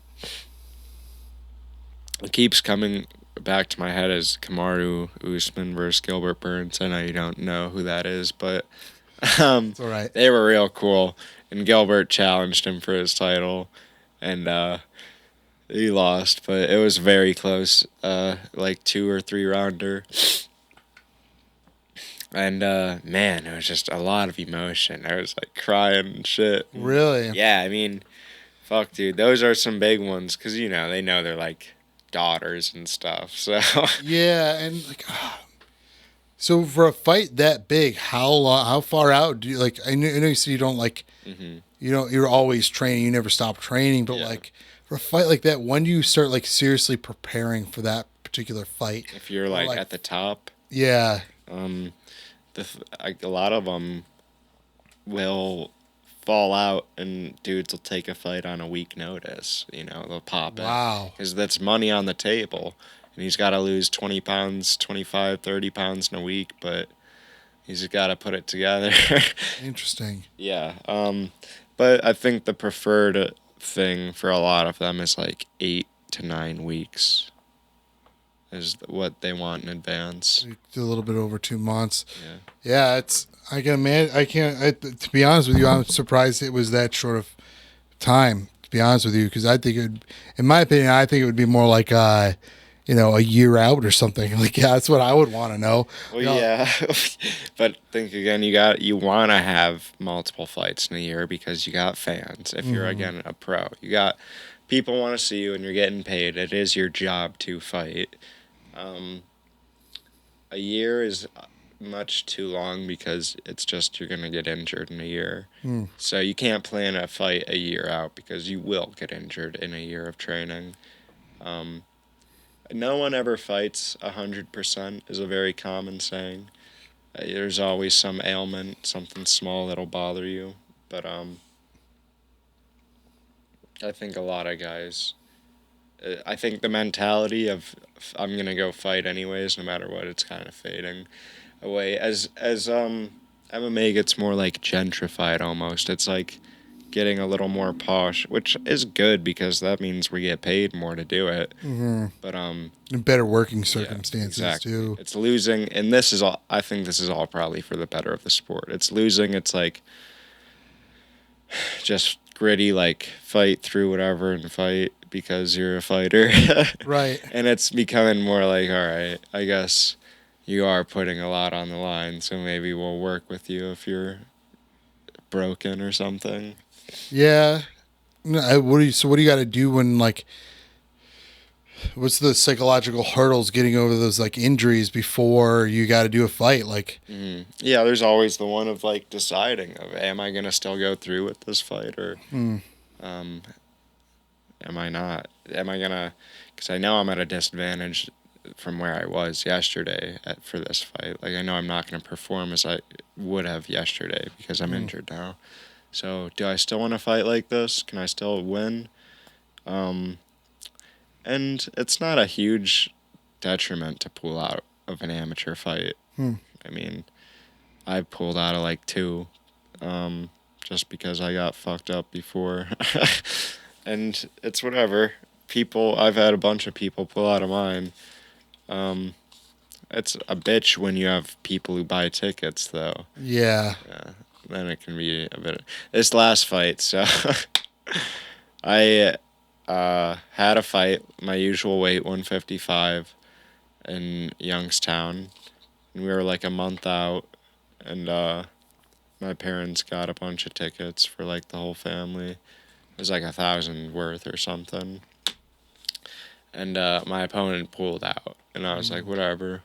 it keeps coming back to my head as Kamaru Usman versus Gilbert Burns. I know you don't know who that is, but um, It's all right. they were real cool. And Gilbert challenged him for his title, and he lost, but it was very close, like 2 or 3 rounder. And man, it was just a lot of emotion. I was like crying and shit. Really? Yeah, I mean, fuck, dude, those are some big ones because they know they're like daughters and stuff. So Yeah, and like, so for a fight that big, how far out do you like? I know you said you don't like, hmm you're always training, you never stop training, but yeah, like for a fight like that, when do you start like seriously preparing for that particular fight? if you're Or like like, at the top, yeah, um, like a lot of them will fall out and dudes will take a fight on a week notice. They'll pop it wow, because that's money on the table. And he's got to lose 20 pounds, 25, 30 pounds in a week, but he's got to put it together. interesting. Yeah. But I think the preferred thing for a lot of them is like 8 to 9 weeks is what they want in advance. A little bit over 2 months. Yeah. Yeah, it's I can man, I can't. To be honest with you, I'm surprised it was that short of time. To be honest with you, because I think in my opinion, I think it would be more like a year out or something. Like, yeah, that's what I would want to know. Well, You know, yeah, but think again. You want to have multiple fights in a year because you got fans. If you're mhm. again a pro, you got people want to see you, and you're getting paid. It is your job to fight. Um, a year is much too long because it's just you're gonna get injured in a year. Mm. So you can't plan a fight a year out because you will get injured in a year of training. Um, no one ever fights 100% is a very common saying. There's always some ailment, something small that'll bother you. But I think a lot of guys. I think the mentality of I'm gonna go fight anyways, no matter what, it's kind of fading away. As MMA gets more like gentrified almost. It's like getting a little more posh, which is good because that means we get paid more to do it. Hmm. But And better working yeah, circumstances exactly. too. It's losing, and this is all. I think this is all probably for the better of the sport. It's losing. It's like just gritty, like fight through whatever and fight because you're a fighter. Right. And it's becoming more like, all right, I guess you are putting a lot on the line, so maybe we'll work with you if you're broken or something. Yeah. No, what do you got to do when like what's the psychological hurdles getting over those like injuries before you got to do a fight? Like, Yeah, there's always the one of like deciding of am I gonna still go through with this fight or hmm, um, am I not? Am I gonna? Because I know I'm at a disadvantage from where I was yesterday for this fight. Like I know I'm not gonna perform as I would have yesterday because I'm hmm, injured now. So do I still want to fight like this? Can I still win? Um, and it's not a huge detriment to pull out of an amateur fight. hmm. I mean, I pulled out of like two, just because I got fucked up before, and it's whatever. I've had a bunch of people pull out of mine. Um, it's a bitch when you have people who buy tickets, though. Yeah. Yeah, then it can be a bit. This last fight, so I had a fight, my usual weight, 155, in Youngstown, and we were like a month out, and my parents got a bunch of tickets for like the whole family. It was like 1,000 worth or something. And my opponent pulled out, and I was like, Mm. whatever,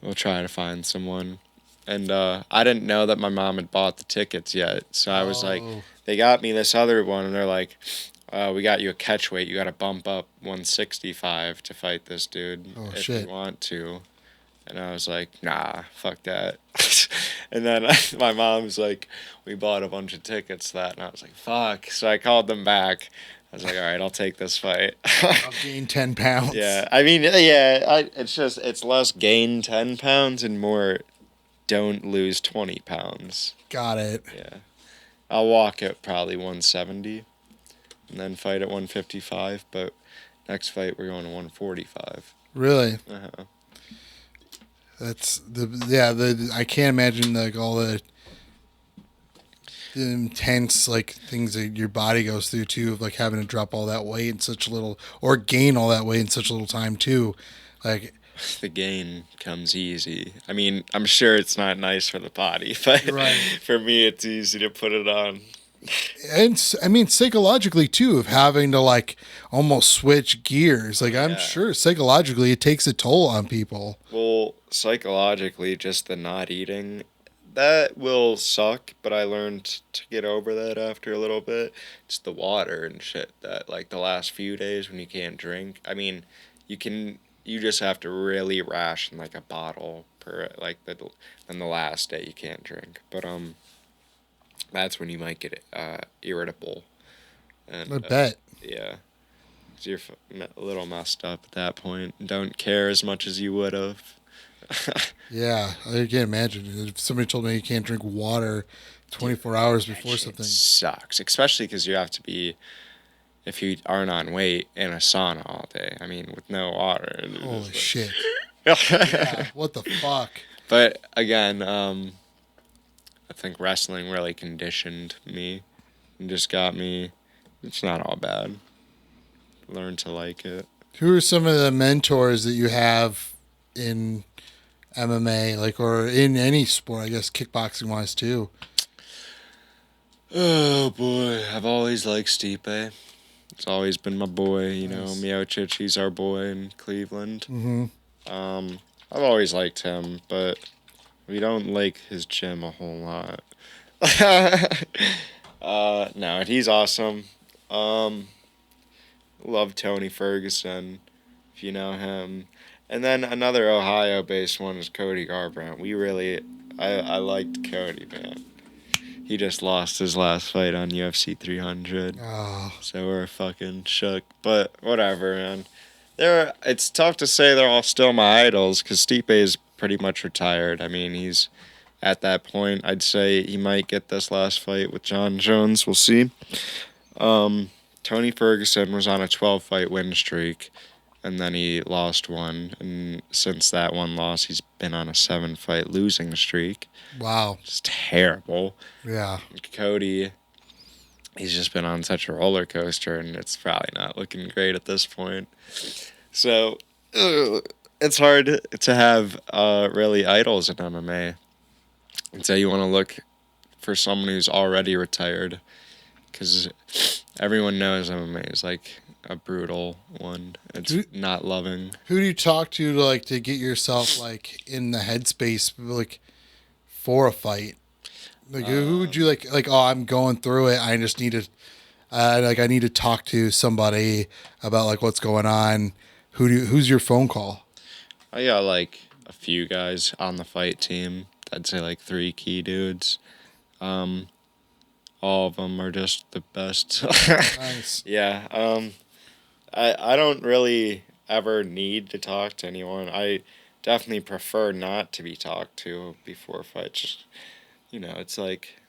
we'll try to find someone. And I didn't know that my mom had bought the tickets yet, so I was like, Oh. they got me this other one, and they're like, we got you a catch weight. You got to bump up 165 to fight this dude Oh if you shit. want to. And I was like, nah, fuck that. And then my mom's like, we bought a bunch of tickets to that. And I was like, fuck. So I called them back. I was like, all right, I'll take this fight. I'll gain 10 pounds. Yeah, I mean, yeah, it's less gain 10 pounds and more don't lose 20 pounds. Got it. Yeah. I'll walk at probably 170 and then fight at 155. But next fight, we're going to 145. Really. Uh-huh. That's the I can't imagine like all the intense like things that your body goes through too of like having to drop all that weight in such little or gain all that weight in such little time too. Like the gain comes easy. I mean, I'm sure it's not nice for the body, but for me, it's easy to put it on. And I mean, psychologically too, of having to like almost switch gears. Like, I'm sure psychologically it takes a toll on people. Well, psychologically, just the not eating, that will suck, but I learned to get over that after a little bit. It's the water and shit that, like, the last few days when you can't drink. I mean, you just have to really ration, like, a bottle per, like, then the last day you can't drink. But, that's when you might get irritable. And, I bet. Yeah. 'Cause you're a little messed up at that point. Don't care as much as you would have. Yeah, I can't imagine. If somebody told me you can't drink water 24 hours before something. Sucks. Especially because you have to be, if you aren't on weight, in a sauna all day. I mean, with no water. Holy shit. Yeah, what the fuck? But again, I think wrestling really conditioned me and just got me. It's not all bad. Learn to like it. Who are some of the mentors that you have in MMA, like, or in any sport? I guess kickboxing wise too. Oh boy, I've always liked Stipe. It's always been my boy. You know, Miocic, he's our boy in Cleveland. Mm-hmm. I've always liked him, but we don't like his gym a whole lot. No, he's awesome. Love Tony Ferguson, if you know him. And then another Ohio-based one is Cody Garbrandt. I liked Cody, man. He just lost his last fight on UFC 300. Oh. So we're fucking shook. But whatever, man. It's tough to say they're all still my idols because Stipe is pretty much retired. I mean, he's at that point. I'd say he might get this last fight with John Jones. We'll see. Tony Ferguson was on a 12-fight win streak, and then he lost one. And since that one loss, he's been on a 7-fight losing streak. Wow. It's terrible. Yeah. Cody, he's just been on such a roller coaster, and it's probably not looking great at this point. So it's hard to have really idols in MMA. And so you want to look for someone who's already retired, because everyone knows MMA is like a brutal one. It's not loving. Who do you talk to to get yourself like in the headspace like for a fight? Like who would you like? Oh, I'm going through it. I just need to I need to talk to somebody about like what's going on. Who's your phone call? I got like a few guys on the fight team. I'd say like 3 key dudes. All of them are just the best. Nice. Yeah. I don't really ever need to talk to anyone. I definitely prefer not to be talked to before fights. You know, it's like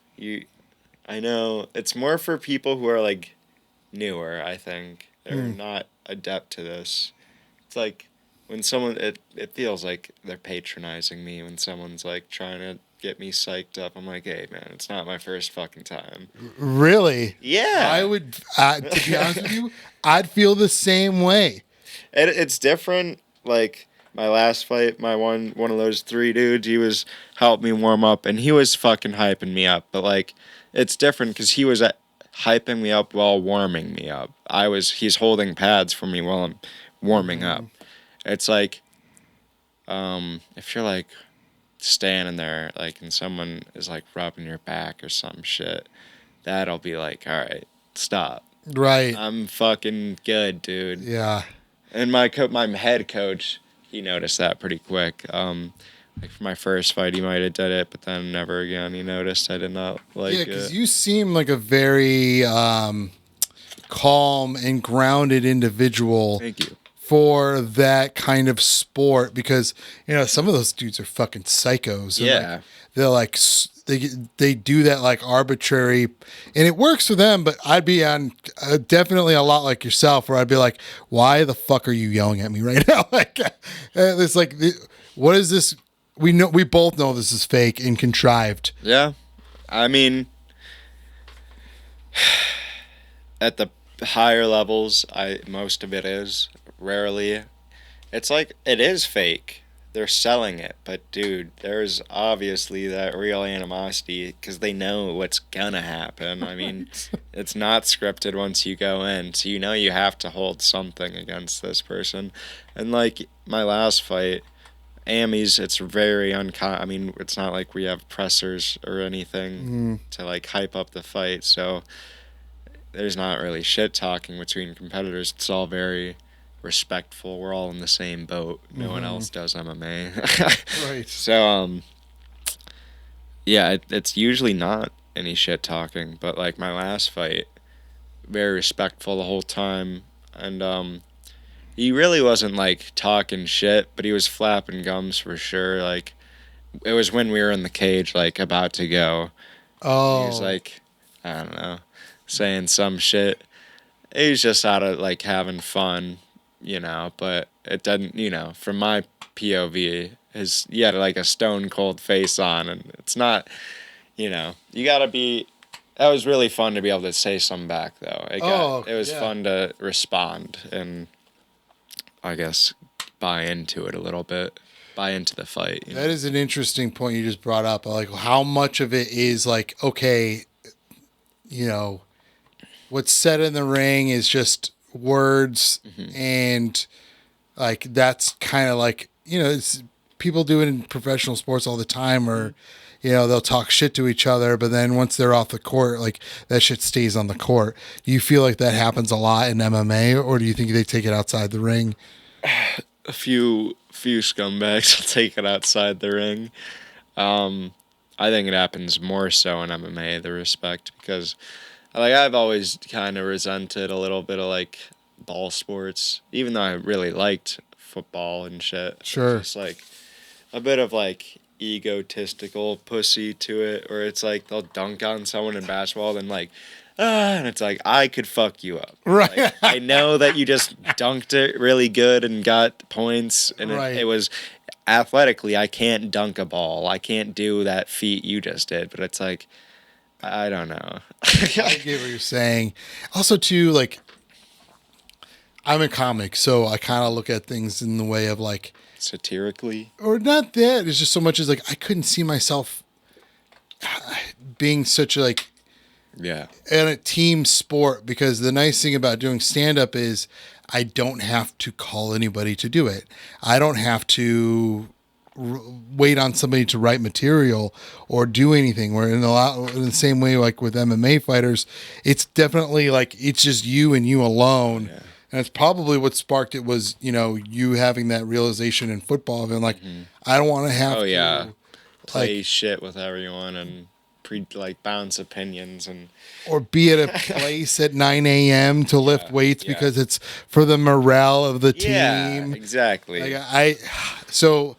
I know it's more for people who are like newer, I think. They're not adept to this. It's like when someone it feels like they're patronizing me when someone's like trying to get me psyched up. I'm like, hey man, it's not my first fucking time. Really? Yeah. I would to be honest with you, I'd feel the same way. It's different. Like my last fight, one of those 3 dudes, he was helping me warm up, and he was fucking hyping me up. But like, it's different because he was hyping me up while warming me up. He's holding pads for me while I'm warming up. It's like, if you're like standing there, like, and someone is like rubbing your back or some shit, that'll be like, all right, stop. Right. I'm fucking good, dude. Yeah. And my head coach, he noticed that pretty quick. Like for my first fight, he might have did it, but then never again. He noticed I did not like it. Yeah, because you seem like a very calm and grounded individual. Thank you. For that kind of sport, because some of those dudes are fucking psychos. Yeah, they're like they do that like arbitrary, and it works for them. But I'd be on definitely a lot like yourself, where I'd be like, "Why the fuck are you yelling at me right now?" Like, it's like, what is this? We both know this is fake and contrived. Yeah, I mean, at the higher levels, most of it is. Rarely, It's like it is fake. They're selling it, but dude, there's obviously that real animosity because they know what's gonna happen. I mean, it's not scripted once you go in, so you know you have to hold something against this person. And like my last fight, Amy's, it's very uncommon. I mean, it's not like we have pressers or anything Mm, to like hype up the fight, so there's not really shit talking between competitors. It's all very respectful. We're all in the same boat. No one mm-hmm. else does MMA. Right. So yeah, it's usually not any shit talking, but like my last fight, very respectful the whole time, and he really wasn't like talking shit, but he was flapping gums for sure. Like it was when we were in the cage, like about to go. He was Oh, like, I don't know, saying some shit. He was just out of like having fun, but it doesn't, from my POV, he had like a stone cold face on, and it's not, you gotta be. That was really fun to be able to say something back though. It was yeah. fun to respond and I guess buy into it a little bit, buy into the fight. That is an interesting point you just brought up. Like, how much of it is like, okay, you know, what's said in the ring is just words, Mm-hmm. and like that's kind of like, it's people do it in professional sports all the time, or they'll talk shit to each other, but then once they're off the court, like that shit stays on the court. Do you feel like that happens a lot in MMA, or do you think they take it outside the ring? A few scumbags will take it outside the ring. I think it happens more so in MMA, the respect, because like I've always kind of resented a little bit of like ball sports, even though I really liked football and shit. It's Sure. just like a bit of like egotistical pussy to it, where it's like they'll dunk on someone in basketball, then like, and it's like I could fuck you up. Right. Like I know that you just dunked it really good and got points, and Right. it was athletically I can't dunk a ball. I can't do that feat you just did, but it's like I don't know. I get what you're saying. Also, too, like I'm a comic, so I kind of look at things in the way of like, Satirically. or not that. It's just so much as like I couldn't see myself being such a, like Yeah. in a team sport, because the nice thing about doing stand up is I don't have to call anybody to do it. I don't have to wait on somebody to write material or do anything. Where in the same way, like with MMA fighters, it's definitely like it's just you and you alone. Yeah. And it's probably what sparked it was, you having that realization in football of like, I don't want to have Oh yeah. to Play like, shit with everyone and bounce opinions and or be at a place at 9 a.m. to lift weights yeah. because it's for the morale of the yeah, team. exactly. Like so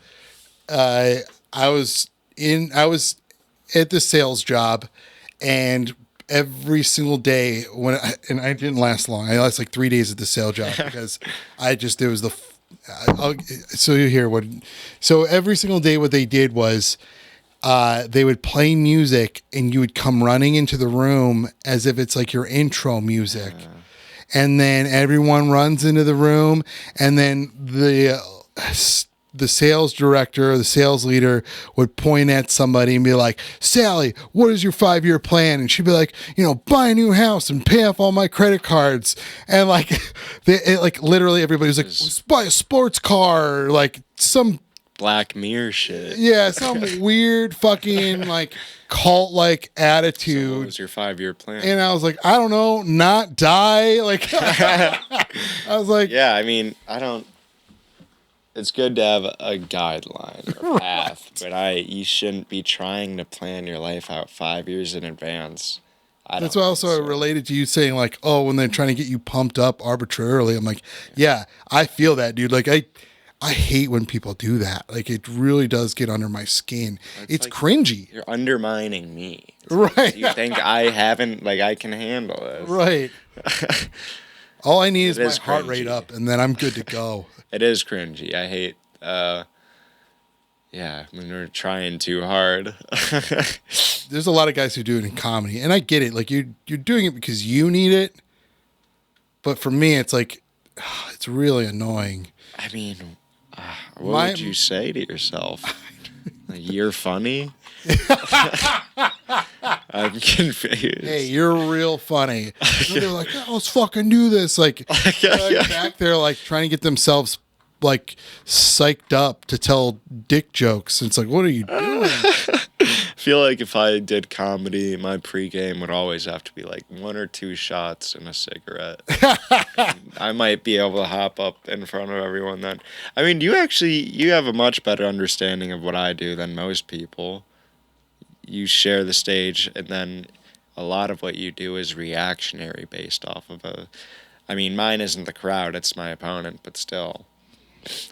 I was at the sales job, and every single day and I didn't last long. I lasted like 3 days at the sales job because there was so you hear what, so every single day what they did was, they would play music and you would come running into the room as if it's like your intro music. And then everyone runs into the room, and then the sales director or the sales leader would point at somebody and be like, Sally, what is your 5-year plan? And she'd be like, buy a new house and pay off all my credit cards. And like, like literally everybody was like, let's buy a sports car, or like some Black Mirror shit. yeah, some weird fucking like cult like So attitude. what was your 5-year plan? And I was like, I don't know, not die. Like I was like, Yeah, I mean, I don't. It's good to have a guideline or path, but you shouldn't be trying to plan your life out 5 years in advance. that's why also I related to you saying like, oh, when they're trying to get you pumped up arbitrarily. I'm like, yeah, I feel that, dude. Like I hate when people do that. Like it really does get under my skin. It's like, cringy. You're undermining me. Right. You think I can handle this. Right. All I need is It my is heart rate cringy. up, and then I'm good to go. It is cringy. I hate, when you're trying too hard. There's a lot of guys who do it in comedy, and I get it. Like you're doing it because you need it, but for me, it's like it's really annoying. I mean, What would you say to yourself? Like, you're funny? I'm confused. Hey, you're real funny. And they're like, oh, let's fucking do this. Like, back there, like trying to get themselves like psyched up to tell dick jokes. It's like, what are you doing? I feel like if I did comedy, my pregame would always have to be like 1 or 2 shots and a cigarette. I might be able to hop up in front of everyone then. I mean, you have a much better understanding of what I do than most people. You share the stage, and then a lot of what you do is reactionary based off of I mean, mine isn't the crowd, it's my opponent, but still.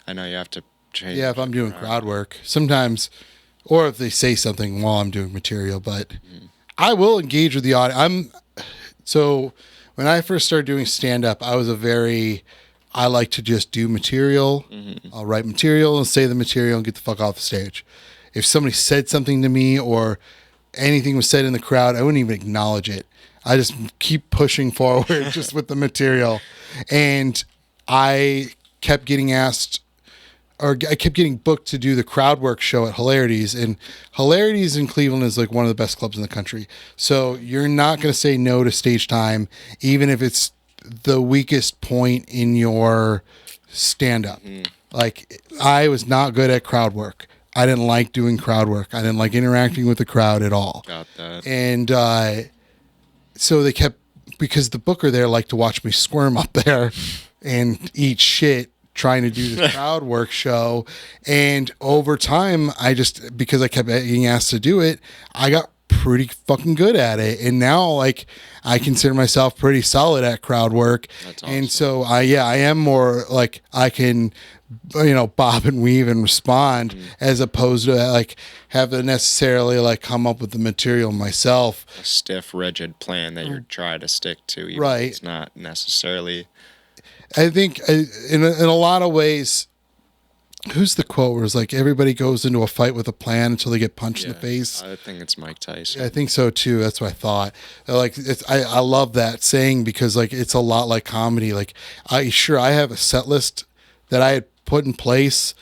I know you have to change. Yeah, if I'm doing crowd work, sometimes, or if they say something while I'm doing material, but I will engage with the audience. So when I first started doing stand-up, I like to just do material. I'll write material and say the material and get the fuck off the stage. If somebody said something to me or anything was said in the crowd, I wouldn't even acknowledge it. I just keep pushing forward just with the material. And I kept getting asked, or I kept getting booked to do the crowd work show at Hilarities. And Hilarities in Cleveland is like one of the best clubs in the country. So you're not going to say no to stage time, even if it's the weakest point in your stand-up. Like, I was not good at crowd work. I didn't like doing crowd work. I didn't like interacting with the crowd at all. Got that. And so they kept, because the booker there liked to watch me squirm up there and eat shit trying to do the crowd work show. And over time, because I kept getting asked to do it, I got pretty fucking good at it. And now, like, I consider myself pretty solid at crowd work. That's awesome. And so I am more like, I can, bob and weave and respond, as opposed to like have to necessarily like come up with the material myself. A stiff, rigid plan that you're trying to stick to. Even Right. If it's not necessarily. I think in a lot of ways, who's the quote where it's like, everybody goes into a fight with a plan until they get punched in the face? I think it's Mike Tyson. I think so too. That's what I thought. Like, I love that saying, because like it's a lot like comedy. Like, I have a set list that I had put in place.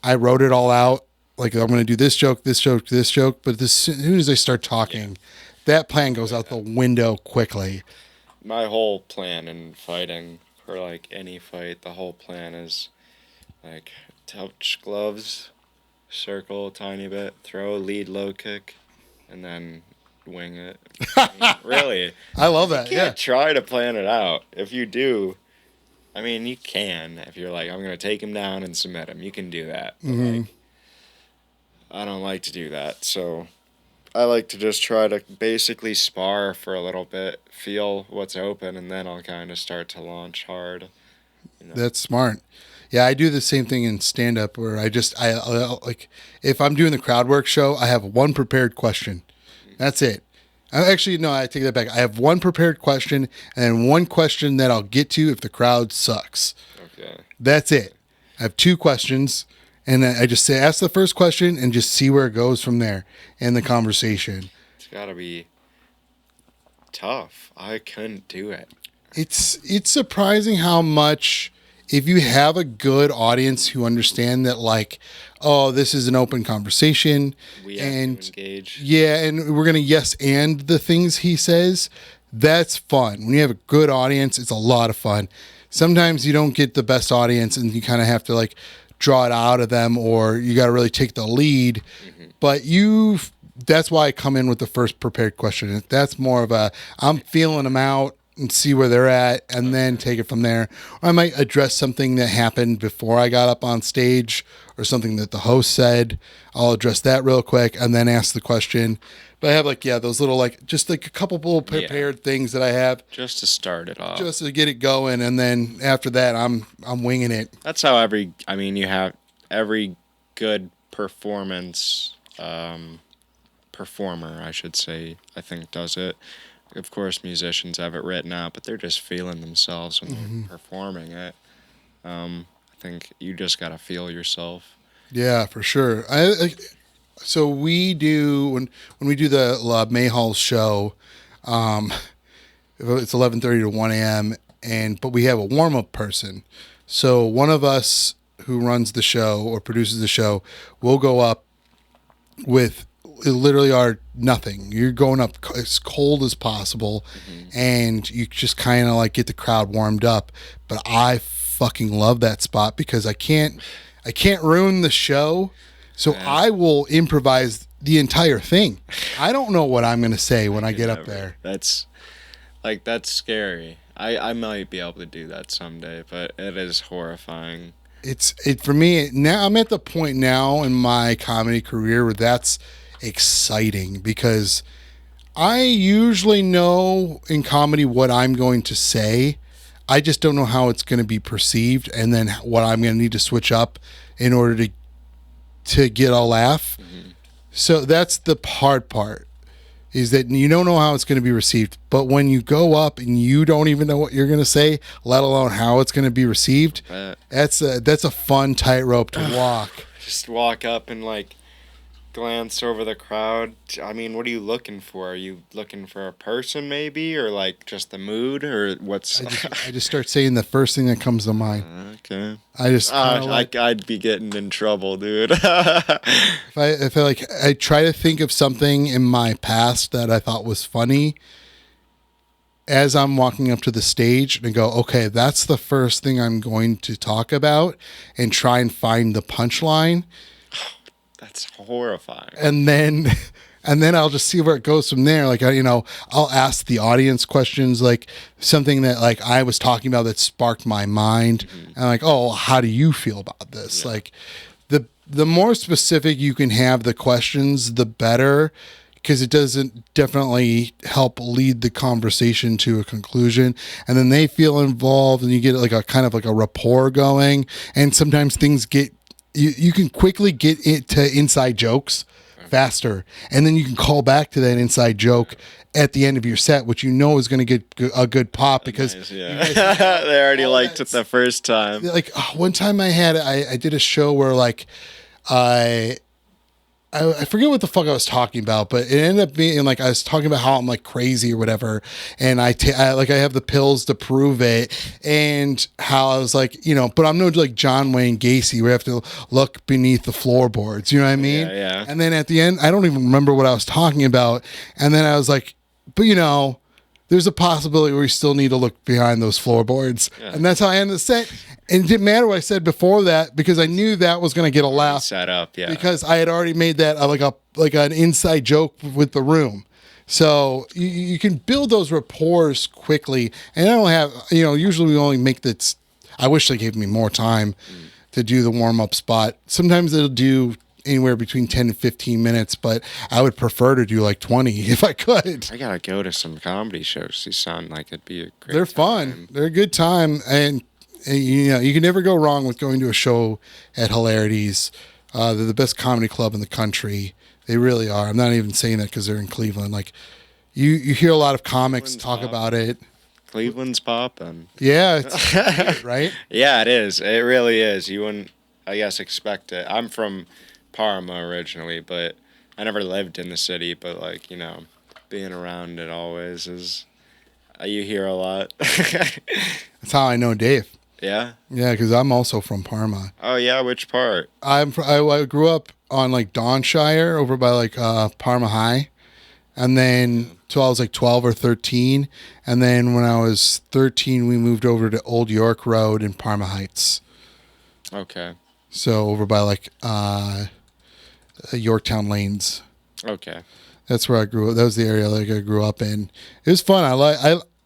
I wrote it all out. Like, I'm going to do this joke, this joke, this joke. But as soon as I start talking, that plan goes out the window quickly. My whole plan in fighting, for like any fight, the whole plan is like touch gloves, circle a tiny bit, throw a lead low kick, and then wing it. I mean, really. I love that. You can't try to plan it out. If you do, I mean, you can. If you're like, I'm going to take him down and submit him, you can do that. But like, I don't like to do that. So I like to just try to basically spar for a little bit, feel what's open, and then I'll kind of start to launch hard. That's smart. Yeah, I do the same thing in stand-up, where I like, if I'm doing the crowd work show, I have one prepared question. That's it. Actually, no, I take that back. I have one prepared question and then one question that I'll get to if the crowd sucks. Okay. That's it. I have 2 questions, and then I just ask the first question and just see where it goes from there in the conversation. It's got to be tough. I couldn't do it. It's surprising how much, if you have a good audience who understand that, like, oh, this is an open conversation, We have to engage. Yeah, and we're gonna yes and the things he says. That's fun. When you have a good audience, it's a lot of fun. Sometimes you don't get the best audience, and you kind of have to like draw it out of them, or you got to really take the lead. But that's why I come in with the first prepared question. That's more of I'm feeling them out and see where they're at, and then take it from there. Or I might address something that happened before I got up on stage, or something that the host said. I'll address that real quick and then ask the question. But I have those little, just like a couple little prepared things that I have just to start it off, just to get it going, and then after that, I'm winging it. That's how you have every good performer, I should say, I think does it. Of course, musicians have it written out, but they're just feeling themselves when they're performing it. I think you just got to feel yourself. Yeah, for sure. So we do, when we do the Mayhall show, it's 11:30 to 1 a.m., but we have a warm-up person. So one of us who runs the show or produces the show will go up with literally are nothing. You're going up as cold as possible, and you just kind of like get the crowd warmed up. But I fucking love that spot because I can't ruin the show, so I will improvise the entire thing. I don't know what I'm gonna say when I get up there. That's scary. I might be able to do that someday, but it is horrifying. It's for me now. I'm at the point now in my comedy career where that's exciting because I usually know in comedy what I'm going to say. I just don't know how it's going to be perceived, and then what I'm going to need to switch up in order to get a laugh. So that's the hard part, is that you don't know how it's going to be received. But when you go up and you don't even know what you're going to say, let alone how it's going to be received, that's a fun tightrope to walk. Just walk up and like glance over the crowd. I mean, what are you looking for? Are you looking for a person maybe, or like just the mood, or what's? I just start saying the first thing that comes to mind. Okay. I just I'd be getting in trouble, dude. if I try to think of something in my past that I thought was funny as I'm walking up to the stage and go, okay, that's the first thing I'm going to talk about, and try and find the punchline. That's horrifying. And then I'll just see where it goes from there. Like, I'll ask the audience questions, like something that like I was talking about that sparked my mind. And like, oh, how do you feel about this? Yeah. Like the more specific you can have the questions, the better, because it doesn't definitely help lead the conversation to a conclusion. And then they feel involved and you get like a kind of like a rapport going. And sometimes things get, you can quickly get into inside jokes faster, and then you can call back to that inside joke at the end of your set, which is going to get a good pop because they already liked it the first time. Like one time I did a show where like I forget what the fuck I was talking about, but it ended up being like I was talking about how I'm like crazy or whatever, and I have the pills to prove it, and how I was like, but I'm no like John Wayne Gacy where I have to look beneath the floorboards, you know what I mean? Yeah. And then at the end, I don't even remember what I was talking about, and then I was like, but there's a possibility where we still need to look behind those floorboards, and that's how I ended the set. And it didn't matter what I said before that because I knew that was going to get a laugh. Set up, yeah. Because I had already made that like an inside joke with the room. So you can build those rapports quickly. And I don't have, usually we only make that. I wish they gave me more time to do the warm up spot. Sometimes it'll do anywhere between 10 and 15 minutes, but I would prefer to do like 20 if I could. I gotta go to some comedy shows. These sound like it'd be a great They're time. fun. They're a good time. And you can never go wrong with going to a show at Hilarities. They're the best comedy club in the country. They really are. I'm not even saying that because they're in Cleveland. Like, you hear a lot of comics talk about it. Cleveland's popping. Yeah, it's weird, right? Yeah, it is. It really is. You wouldn't, I guess, expect it. I'm from Parma originally, but I never lived in the city. But like, being around it always is. You hear a lot. That's how I know Dave. Yeah? Yeah, because I'm also from Parma. Oh, yeah? Which part? I grew up on, like, Donshire over by, like, Parma High. And then, till I was, like, 12 or 13. And then when I was 13, we moved over to Old York Road in Parma Heights. Okay. So, over by, like, Yorktown Lanes. Okay. That's where I grew up. That was the area like I grew up in. It was fun.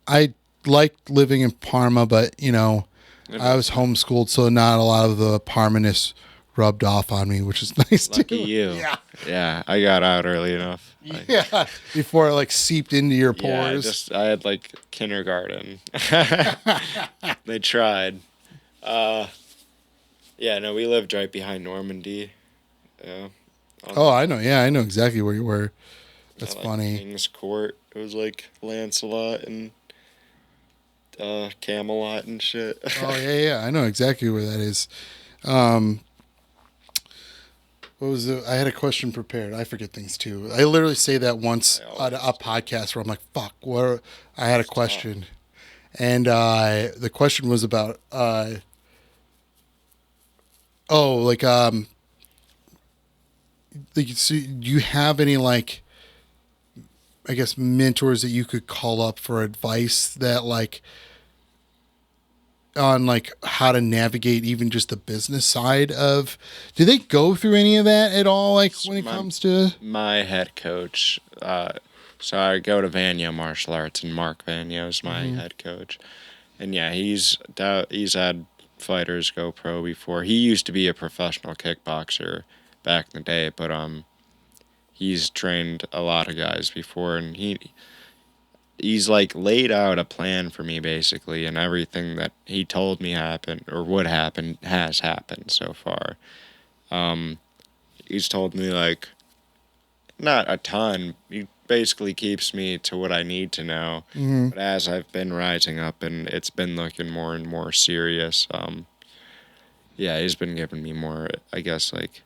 I liked living in Parma, but, I was homeschooled, so not a lot of the Parmaness rubbed off on me, which is nice Lucky too. you. Yeah. Yeah, I got out early enough. Yeah, before it like seeped into your pores. Yeah, I had like kindergarten. They tried. We lived right behind Normandy. Yeah. Oh, I know. Yeah, I know exactly where you were. That's funny. King's Court. It was like Lancelot and Camelot and shit. Oh yeah, I know exactly where that is. What was it? I had a question prepared. I forget things too. I literally say that once on a podcast where I'm like, "Fuck!" Where I had a question, and the question was about Oh, so do you have any like, I guess, mentors that you could call up for advice that like on like how to navigate even just the business side of, do they go through any of that at all, like when it comes to My head coach. So I go to Vanyo Martial Arts, and Mark Vanyo is my head coach. And yeah, he's had fighters go pro before. He used to be a professional kickboxer back in the day, but he's trained a lot of guys before, and he's like laid out a plan for me basically, and everything that he told me happened or would happen has happened so far. He's told me like not a ton. He basically keeps me to what I need to know. But as I've been rising up and it's been looking more and more serious, yeah, he's been giving me more, I guess, like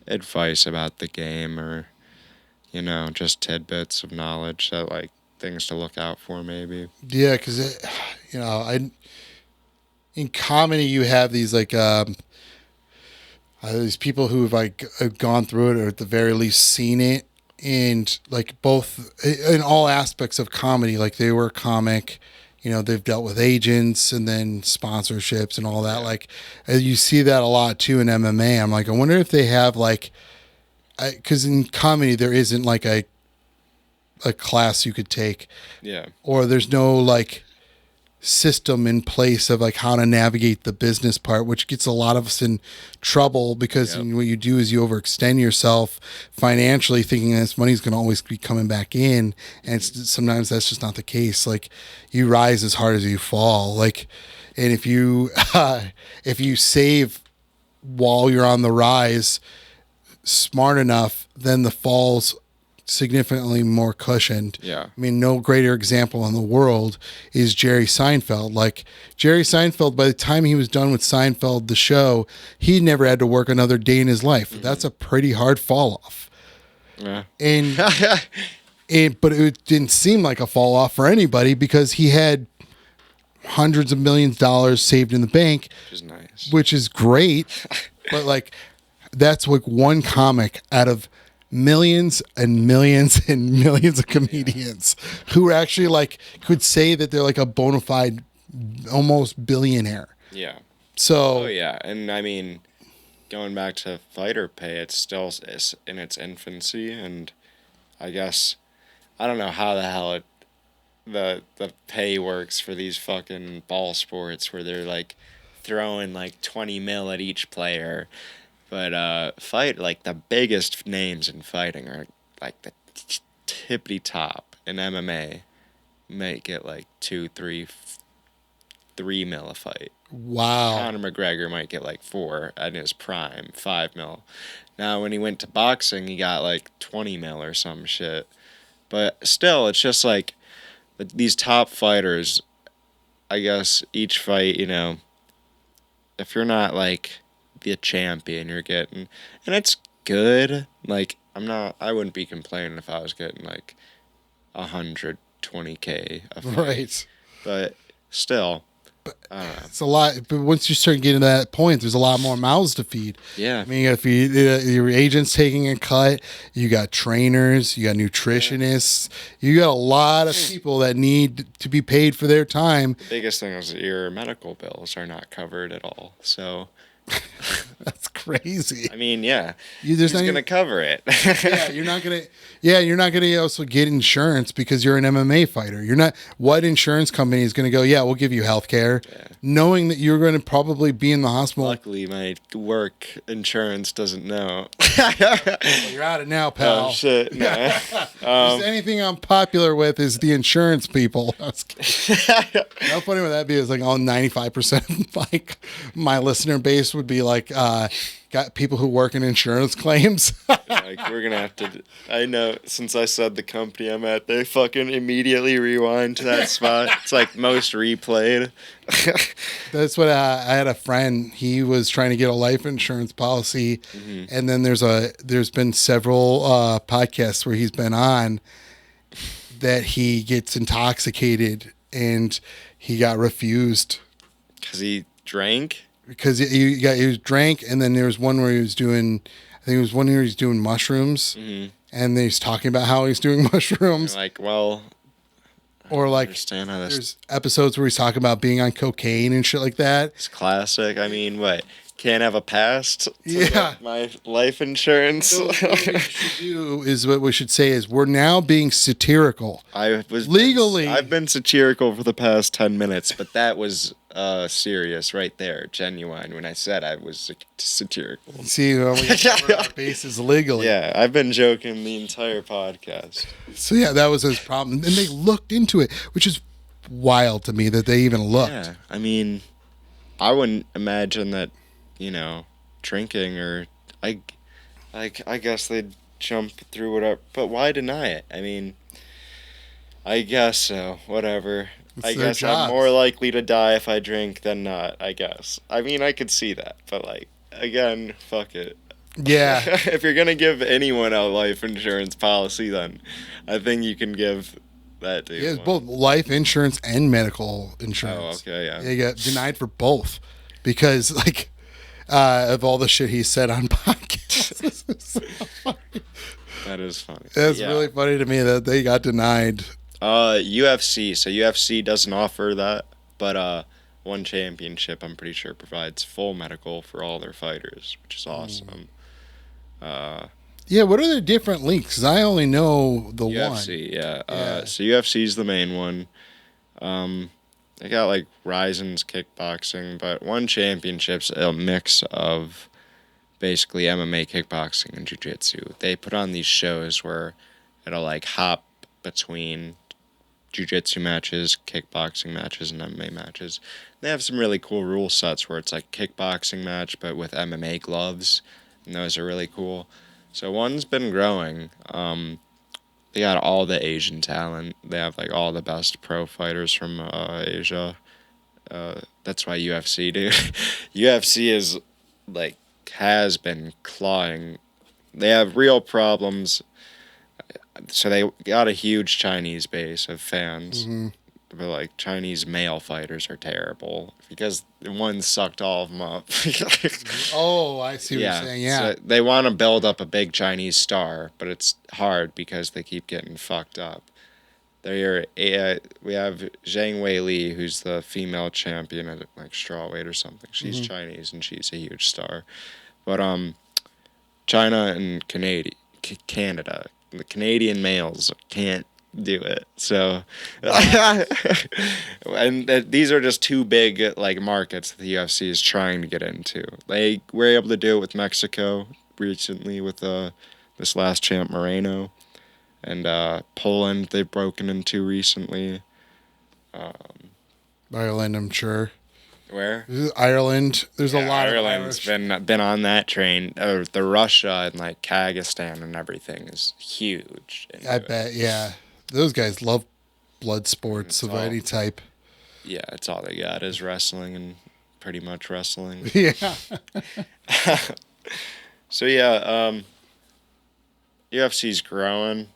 advice about the game or, just tidbits of knowledge that like things to look out for maybe. yeah, because I in comedy you have these like these people who've like have gone through it or at the very least seen it, and like both in all aspects of comedy, like they were a comic, they've dealt with agents and then sponsorships and all that. Like you see that a lot too in MMA. I'm like, I wonder if they have like, because in comedy there isn't like a class you could take, Yeah. or there's no like system in place of like how to navigate the business part, which gets a lot of us in trouble because what you do is you overextend yourself financially thinking this money's going to always be coming back in, and sometimes that's just not the case. Like you rise as hard as you fall, like, and if you save while you're on the rise smart enough, then the falls significantly more cushioned. Yeah. I mean, no greater example in the world is Jerry Seinfeld. Like Jerry Seinfeld, by the time he was done with Seinfeld, the show, he never had to work another day in his life. That's a pretty hard fall off. Yeah. And, but it didn't seem like a fall off for anybody because he had hundreds of millions of dollars saved in the bank, Which is nice. which is great. But like, that's like one comic out of millions and millions and millions of comedians who actually like could say that they're like a bona fide almost billionaire. Yeah. So Oh yeah, and I mean, going back to fighter pay, it's still in its infancy, and I guess I don't know how the hell the pay works for these fucking ball sports where they're like throwing like 20 mil at each player. But fight, like the biggest names in fighting are like the tippity top. In MMA, might get like 3 mil a fight. wow. Conor McGregor might get like 4 at his prime, 5 mil. Now when he went to boxing, he got like 20 mil or some shit. But still, it's just like these top fighters. I guess each fight, if you're not like the champion, you're getting, and it's good. Like I wouldn't be complaining if I was getting like 120K a fight. Right. But still, I don't know. It's a lot, but once you start getting to that point, there's a lot more mouths to feed. Yeah. I mean, you got to feed your agents taking a cut. You got trainers. You got nutritionists. You got a lot of people that need to be paid for their time. The biggest thing is that your medical bills are not covered at all. So That's crazy. I mean, yeah, There's who's gonna cover it? Yeah, you're not gonna. Yeah, you're not gonna also get insurance because you're an MMA fighter. You're not. What insurance company is gonna go? Yeah, we'll give you health care, knowing that you're going to probably be in the hospital. Luckily, my work insurance doesn't know. Well, you're out of now, pal. Oh shit! No. Just anything I'm popular with is the insurance people. How funny would that be? Is like all 95% like my listener base would be like got people who work in insurance claims. Like we're gonna have to. I know since I said the company I'm at, they fucking immediately rewind to that spot. It's like most replayed. That's what I had a friend. He was trying to get a life insurance policy, and then there's been several podcasts where he's been on that he gets intoxicated and he got refused Because he drank. because he was drank, and then there was one where he was doing. I think it was one where he was doing mushrooms, and then he's talking about how he's doing mushrooms. You're like, well, or like understand how this. There's episodes where he's talking about being on cocaine and shit like that. It's classic. I mean, what? Can't have a past to Yeah. my life insurance. So what we should do is what we should say is we're now being satirical. I was legally. I've been satirical for the past 10 minutes, but that was serious right there, genuine. When I said I was satirical. See, we covered our bases legally. Yeah, I've been joking the entire podcast. So yeah, that was his problem, and they looked into it, which is wild to me that they even looked. Yeah, I mean, I wouldn't imagine that. Drinking or I guess they'd jump through whatever. But why deny it? I mean, I guess so. Whatever. It's I their guess jobs. I'm more likely to die if I drink than not. I guess. I mean, I could see that, but again, fuck it. Yeah. If you're gonna give anyone a life insurance policy, then I think you can give that to. Yeah, it's both life insurance and medical Oh, insurance. okay, yeah. They got denied for both because of all the shit he said on podcasts. That is funny. It's Yeah. really funny to me that they got denied. UFC. So UFC doesn't offer that, but one championship I'm pretty sure provides full medical for all their fighters, which is awesome. Yeah, what are the different leagues? 'Cause I only know the UFC, one. yeah. So UFC is the main one. They got Ryzen's kickboxing, but one championship's a mix of basically MMA, kickboxing, and jiu-jitsu. They put on these shows where it'll hop between jiu-jitsu matches, kickboxing matches, and MMA matches. They have some really cool rule sets where it's kickboxing match but with MMA gloves, and those are really cool. So one's been growing. They got all the Asian talent. They have all the best pro fighters from Asia. That's why UFC, dude. UFC is has been clawing. They have real problems. So they got a huge Chinese base of fans. Mm-hmm. But Chinese male fighters are terrible because one sucked all of them up. Oh, I see what you're saying. Yeah. So they want to build up a big Chinese star, but it's hard because they keep getting fucked up. We have Zhang Wei Li, who's the female champion at strawweight or something. She's Chinese and she's a huge star. But China and Canada, the Canadian males can't do it. So, and these are just two big markets that the UFC is trying to get into. They were able to do it with Mexico recently with this last champ Moreno, and Poland they've broken into recently. Ireland, I'm sure. Where? Ireland. There's a lot Ireland's of Irish. been on that train. The Russia and Kazakhstan and everything is huge. I bet. Yeah. Those guys love blood sports of any type. Yeah, it's all they got is wrestling and pretty much wrestling. Yeah. So yeah, UFC's growing.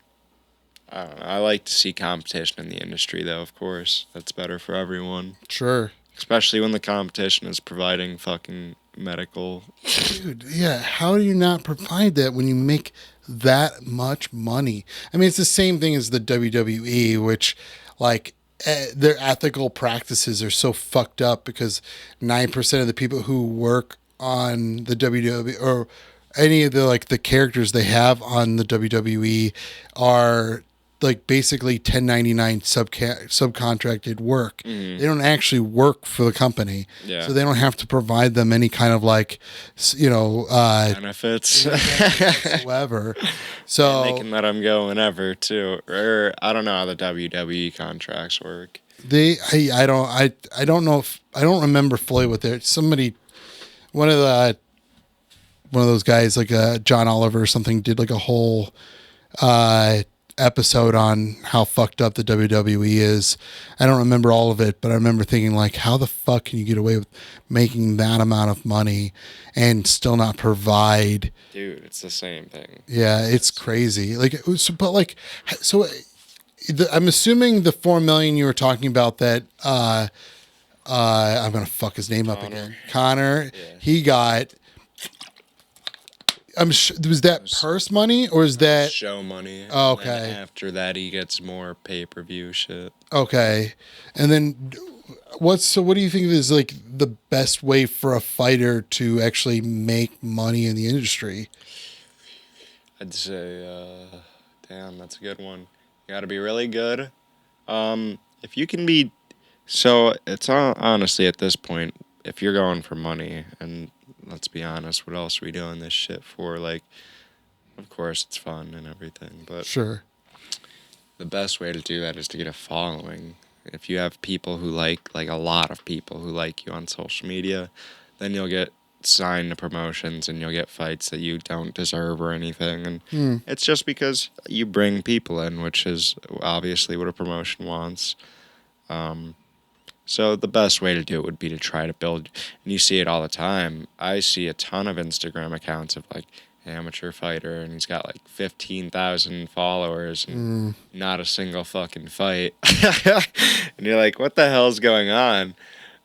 I don't know. I like to see competition in the industry, though. Of course, that's better for everyone. Sure. Especially when the competition is providing fucking medical. Dude, yeah. How do you not provide that when you make that much money? I mean, it's the same thing as the WWE, which their ethical practices are so fucked up because 9% of the people who work on the WWE or any of the characters they have on the WWE are basically 1099 subcontracted work. They don't actually work for the company. Yeah. So they don't have to provide them any kind of benefits whatsoever. So they can let them go whenever too. Or I don't know how the WWE contracts work. I don't know if I don't remember fully what they're one of those guys John Oliver or something did a whole episode on how fucked up the WWE is. I don't remember all of it, but I remember thinking how the fuck can you get away with making that amount of money and still not provide? Dude, it's the same thing. Yeah, it's crazy. I'm assuming the $4 million you were talking about that I'm gonna fuck his name up Connor. again. Connor. Yeah. He got. I'm sure. Was that purse money or is that show money? Oh, And then okay. after that, he gets more pay-per-view shit. Okay? And then what do you think is like the best way for a fighter to actually make money in the industry? I'd say, damn, that's a good one. You got to be really good. If you can be, so it's honestly at this point, if you're going for money, and let's be honest, what else are we doing this shit for? Like, of course, it's fun and everything, but Sure. the best way to do that is to get a following. If you have people who like a lot of people who like you on social media, then you'll get signed to promotions and you'll get fights that you don't deserve or anything. And it's just because you bring people in, which is obviously what a promotion wants. So the best way to do it would be to try to build, and you see it all the time. I see a ton of Instagram accounts of like amateur fighter, and he's got like 15,000 followers and not a single fucking fight. And you're like, what the hell's going on?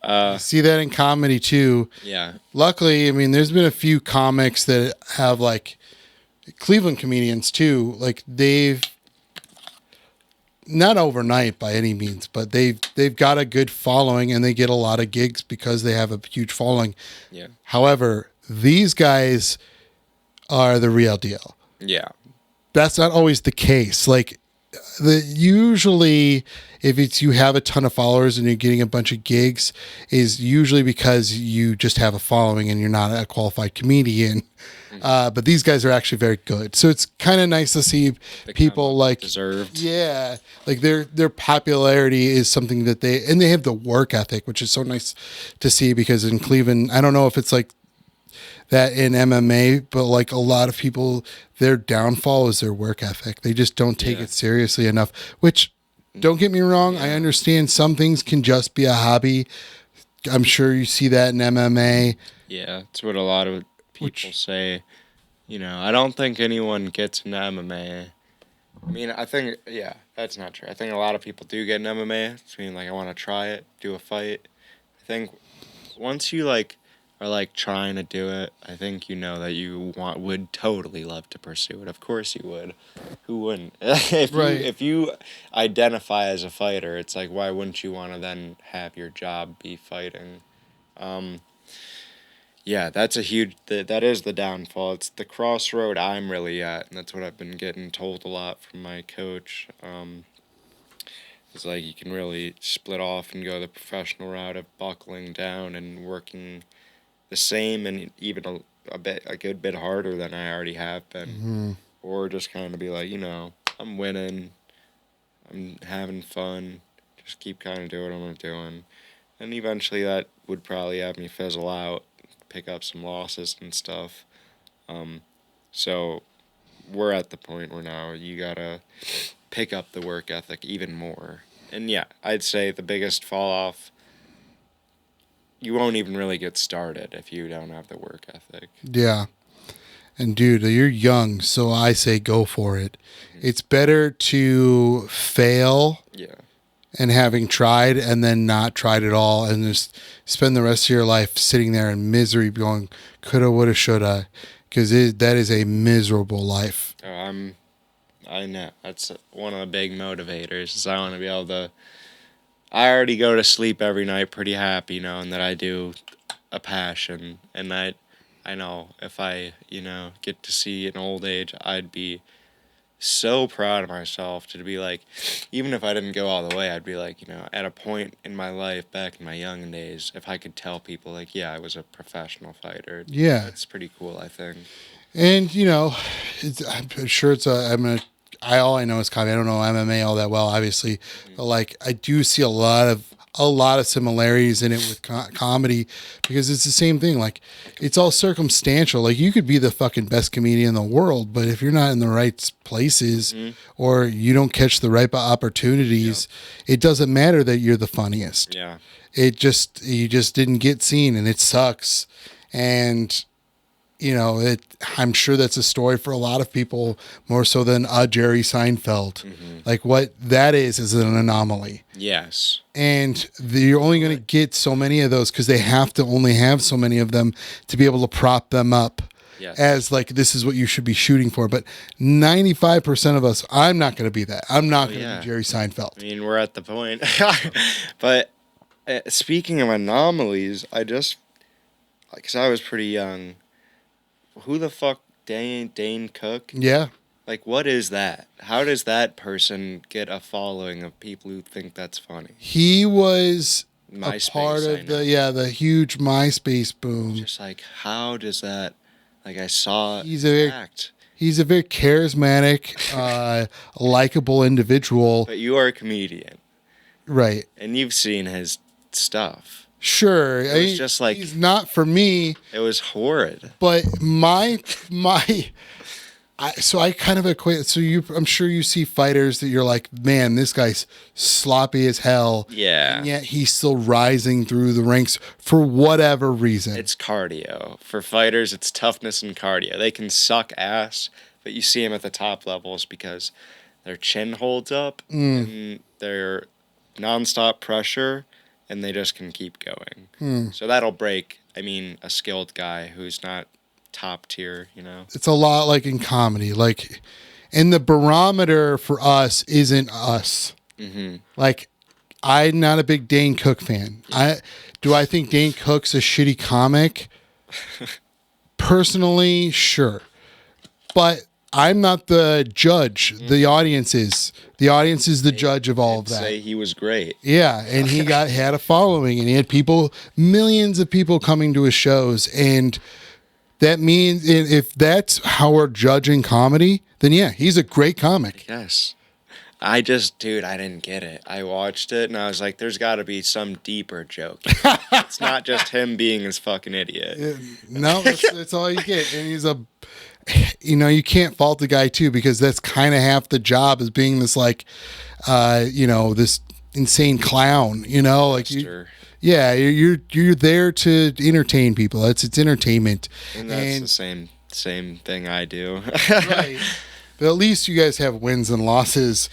I see that in comedy too. Yeah. Luckily, I mean, there's been a few comics that have like Cleveland comedians too. Like they've not overnight by any means, but they've got a good following and they get a lot of gigs because they have a huge following. Yeah. However, these guys are the real deal. Yeah. That's not always the case. Like usually if it's you have a ton of followers and you're getting a bunch of gigs is usually because you just have a following and you're not a qualified comedian. But these guys are actually very good. So it's kind of nice to see people like deserved. Yeah, like their popularity is something that they have the work ethic, which is so nice to see because in Cleveland, I don't know if it's like that in MMA, but like a lot of people, their downfall is their work ethic. They just don't take it seriously enough, which don't get me wrong. I understand some things can just be a hobby. I'm sure you see that in MMA. Yeah, it's what a lot of people say. You know, I don't think anyone gets into MMA. I mean, I think, that's not true. I think a lot of people do get in MMA. It's mean, like, I want to try it, do a fight. I think once you, like, are, like, trying to do it, I think you know that you would totally love to pursue it. Of course you would. Who wouldn't? If you identify as a fighter, it's like, why wouldn't you want to then have your job be fighting? Yeah, that's that is the downfall. It's the crossroad I'm really at, and that's what I've been getting told a lot from my coach. It's like you can really split off and go the professional route of buckling down and working the same and even a good bit harder than I already have been. Or just kind of be like, I'm winning, I'm having fun, just keep kind of doing what I'm doing. And eventually that would probably have me fizzle out, pick up some losses and stuff. So we're at the point where now you gotta pick up the work ethic even more. And yeah, I'd say the biggest fall off, you won't even really get started if you don't have the work ethic. Yeah. And dude, you're young, so I say go for it. It's better to fail and having tried and then not tried at all and just spend the rest of your life sitting there in misery going coulda, woulda, shoulda, because that is a miserable life. I know. That's one of the big motivators is I want to be able to... I already go to sleep every night pretty happy knowing that I do a passion. And I know if I, get to see an old age, I'd be so proud of myself to be like, even if I didn't go all the way, I'd be like, at a point in my life back in my young days, if I could tell people like, yeah, I was a professional fighter. Yeah. That's pretty cool, I think. And, I'm sure all I know is comedy. I don't know MMA all that well, obviously, but like I do see a lot of similarities in it with comedy because it's the same thing. Like it's all circumstantial. Like you could be the fucking best comedian in the world, but if you're not in the right places or you don't catch the right opportunities, it doesn't matter that you're the funniest. Yeah. You just didn't get seen and it sucks. And I'm sure that's a story for a lot of people, more so than Jerry Seinfeld. Like what that is an anomaly. Yes. And you're only going to get so many of those because they have to only have so many of them to be able to prop them up as like, this is what you should be shooting for. But 95% of us, I'm not going to be that. I'm not going to be Jerry Seinfeld. I mean, we're at the point. But speaking of anomalies, because I was pretty young, who the fuck, Dane Cook? Yeah. Like, what is that? How does that person get a following of people who think that's funny? He was MySpace, a part of the huge MySpace boom. Just like, how does that? Like, I saw He's a very charismatic, likable individual. But you are a comedian, right? And you've seen his stuff. Sure, It's just like, he's not for me. It was horrid. But so I kind of equate. So I'm sure you see fighters that you're like, man, this guy's sloppy as hell. Yeah. And yet he's still rising through the ranks for whatever reason. It's cardio. For fighters, it's toughness and cardio. They can suck ass, but you see them at the top levels because their chin holds up and they're nonstop pressure, and they just can keep going. So that'll break, a skilled guy who's not top tier, It's a lot like in comedy, and the barometer for us isn't us. Like, I'm not a big Dane Cook fan. Do I think Dane Cook's a shitty comic? Personally, sure, but I'm not the judge. The audience is. The audience is the judge of all of that. Say he was great. Yeah, and he had a following, and he had millions of people coming to his shows, and that means if that's how we're judging comedy, then yeah, he's a great comic. Yes. I didn't get it. I watched it and I was like, there's got to be some deeper joke. It's not just him being his fucking idiot. No, that's all you get. And he's you can't fault the guy too, because that's kind of half the job, is being this this insane clown, Yeah, you're there to entertain people. It's entertainment. And that's the same thing I do. Right. But at least you guys have wins and losses.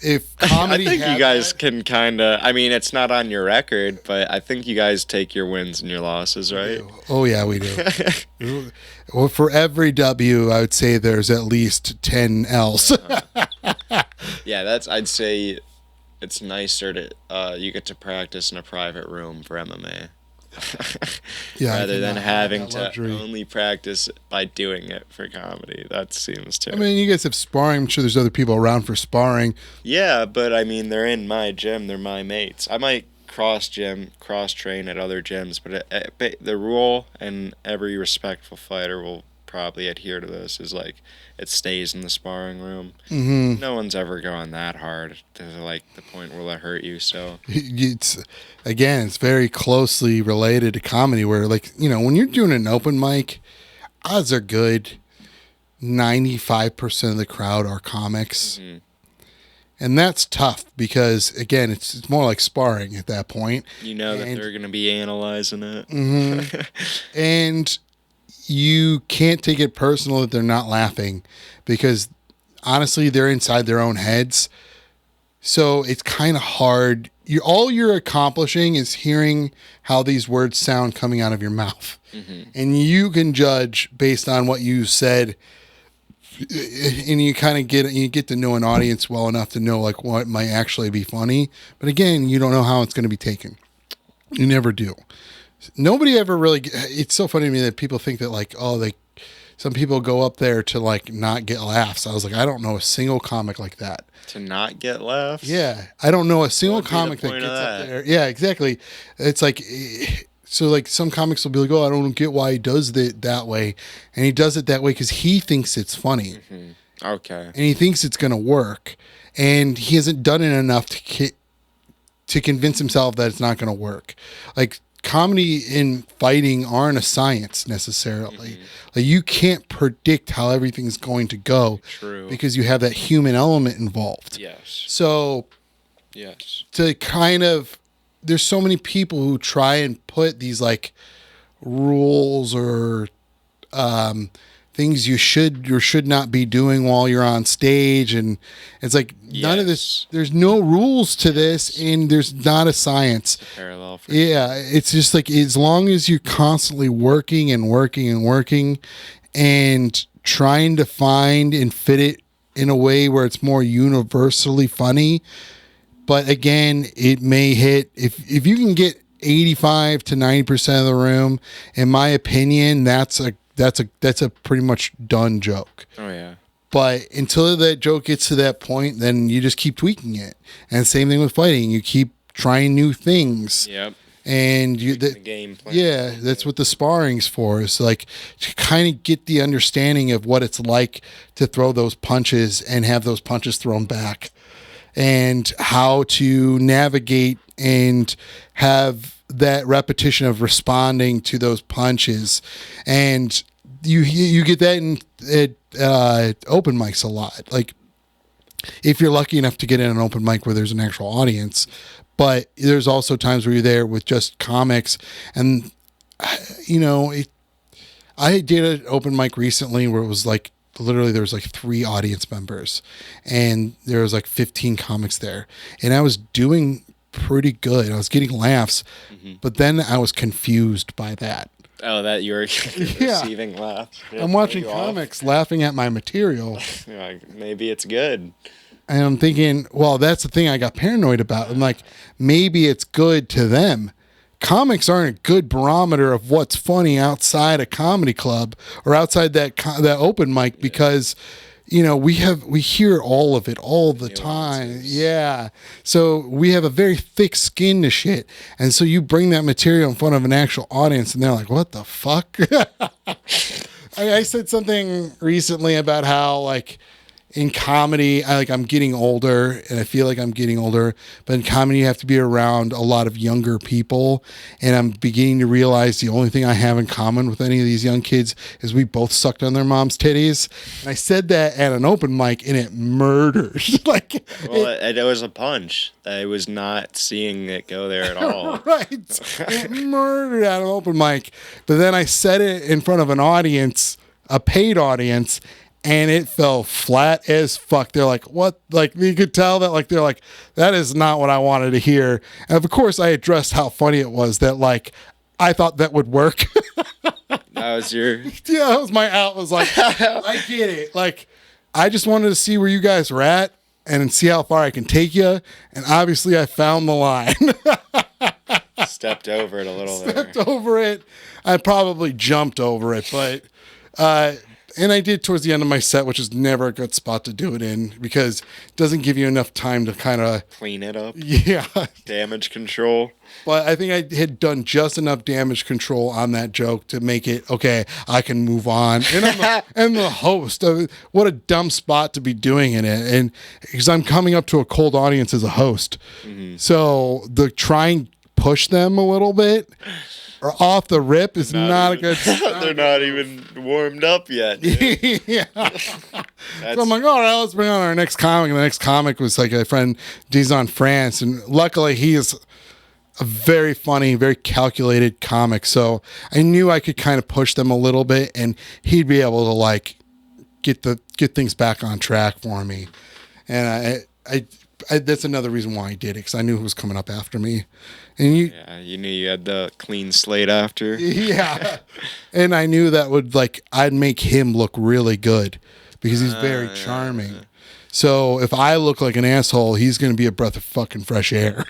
If comedy, I think you guys can kind of. It's not on your record, but I think you guys take your wins and your losses, right? Oh yeah, we do. Well, for every W, I would say there's at least 10 L's. Yeah, I'd say it's nicer to you get to practice in a private room for MMA. Rather than having to only practice by doing it for comedy. That seems too. You guys have sparring. I'm sure there's other people around for sparring. Yeah, but they're in my gym. They're my mates. I might cross train at other gyms, but the rule, and every respectful fighter will probably adhere to this, is like it stays in the sparring room. No one's ever going that hard to the point where it hurt you. So it's very closely related to comedy, where when you're doing an open mic, odds are good 95% of the crowd are comics. And that's tough because, again, it's more like sparring at that point. That they're going to be analyzing it. And you can't take it personal that they're not laughing, because honestly, they're inside their own heads. So it's kind of hard. All you're accomplishing is hearing how these words sound coming out of your mouth. And you can judge based on what you said. And you kind of get to know an audience well enough to know what might actually be funny. But again, you don't know how it's going to be taken. You never do. Nobody ever really. It's so funny to me that people think that some people go up there to not get laughs. I was like, I don't know a single comic like that. To not get laughs? Yeah, I don't know a single comic that gets up there. Yeah, exactly. It's so some comics will be like, oh, I don't get why he does it that way, and he does it that way because he thinks it's funny. Okay. And he thinks it's going to work, and he hasn't done it enough to convince himself that it's not going to work. Comedy and fighting aren't a science necessarily. You can't predict how everything's going to go. True. Because you have that human element involved. Yes. So, yes. There's so many people who try and put these rules or things you should or should not be doing while you're on stage. And it's like none of this, there's no rules to this, and there's not a science. Parallel. Yeah, it's just like as long as you're constantly working and working and working and trying to find and fit it in a way where it's more universally funny. But again, it may hit if you can get 85 to 90% of the room, in my opinion, that's a pretty much done joke. Oh yeah. But until that joke gets to that point, then you just keep tweaking it. And same thing with fighting. You keep trying new things. Yep. And the game plan. Yeah, that's what the sparring's for. Is like to kind of get the understanding of what it's like to throw those punches and have those punches thrown back, and how to navigate and have that repetition of responding to those punches. And you get that in open mics a lot. Like if you're lucky enough to get in an open mic where there's an actual audience, but there's also times where you're there with just comics. And I did an open mic recently where it was like literally there was like 3 audience members and there was like 15 comics there, and I was doing pretty good. I was getting laughs, but then I was confused by that. Oh, that you're receiving laughs. I'm watching comics laughing at my material. Maybe it's good. And I'm thinking, well, that's the thing I got paranoid about. I'm like, maybe it's good to them. Comics aren't a good barometer of what's funny outside a comedy club or outside that open mic, because we hear all of it all the time. Yeah. So we have a very thick skin to shit. And so you bring that material in front of an actual audience and they're like, what the fuck? I said something recently about how like in comedy, I'm getting older and I feel like I'm getting older, but in comedy you have to be around a lot of younger people. And I'm beginning to realize the only thing I have in common with any of these young kids is we both sucked on their mom's titties. And I said that at an open mic and it murdered. It was a punch. I was not seeing it go there at all. Right. It murdered at an open mic. But then I said it in front of an audience, a paid audience, and it fell flat as fuck. They're like, what? Like, you could tell that, like, they're like, that is not what I wanted to hear. And of course, I addressed how funny it was that, like, I thought that would work. That was your... Yeah, that was my out. Was like, I get it. Like, I just wanted to see where you guys were at and see how far I can take you. And obviously, I found the line. Stepped over it a little there. Stepped over it. I probably jumped over it, but... and I did towards the end of my set, which is never a good spot to do it in because it doesn't give you enough time to kind of clean it up. Yeah. Damage control. But I think I had done just enough damage control on that joke to make it, okay, I can move on. And I'm the host. What a dumb spot to be doing in it. And because I'm coming up to a cold audience as a host. Mm-hmm. So the try and push them a little bit or off the rip is not a good start. They're not even warmed up yet. Yeah. So I'm like, all right, let's bring on our next comic. And the next comic was like a friend, Dizon France. And luckily he is a very funny, very calculated comic. So I knew I could kind of push them a little bit and he'd be able to like get things back on track for me. And I that's another reason why I did it, because I knew who was coming up after me. And you knew you had the clean slate after. Yeah. And I knew that would I'd make him look really good because he's very charming. Yeah. So if I look like an asshole, he's going to be a breath of fucking fresh air.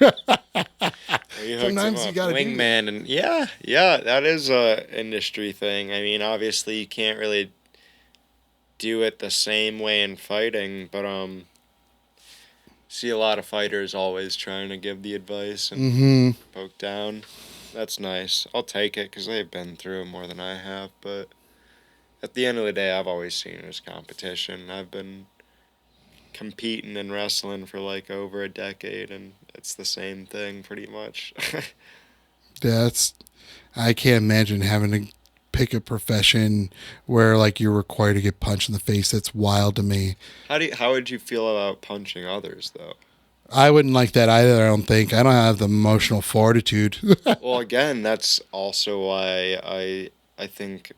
Sometimes you got to wingman, and yeah, that is a industry thing. I mean, obviously you can't really do it the same way in fighting, but see a lot of fighters always trying to give the advice and poke down. That's nice. I'll take it because they've been through it more than I have. But at the end of the day, I've always seen it as competition. I've been competing and wrestling for over a decade, and it's the same thing pretty much. I can't imagine having to pick a profession where you're required to get punched in the face. That's wild to me. How would you feel about punching others though? I wouldn't like that either. I don't think. I don't have the emotional fortitude. Well, again, that's also why I think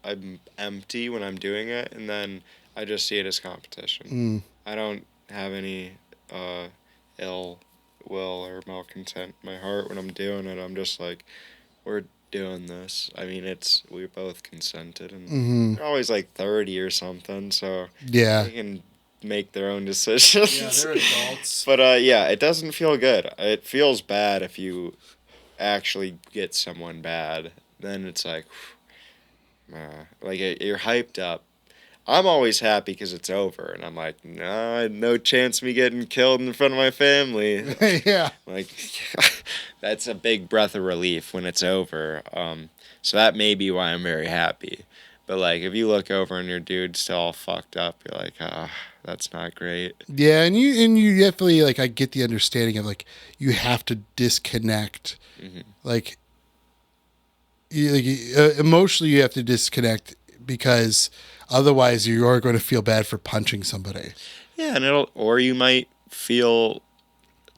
I'm empty when I'm doing it, and then I just see it as competition. I don't have any ill will or malcontent in my heart when I'm doing it. I'm just like, we're doing this. I mean, we're both consented, and they're always like 30 or something, so Yeah. they can make their own decisions. Yeah, they're adults. But yeah, it doesn't feel good. It feels bad if you actually get someone bad. Then it's like, you're hyped up. I'm always happy because it's over, and I'm like, no, no chance of me getting killed in front of my family. Yeah. Like, that's a big breath of relief when it's over. So that may be why I'm very happy. But like, if you look over and your dude's still all fucked up, you're like, that's not great. Yeah, and you definitely like I get the understanding of like you have to disconnect. Like, emotionally you have to disconnect because otherwise you are going to feel bad for punching somebody. Yeah, and or you might feel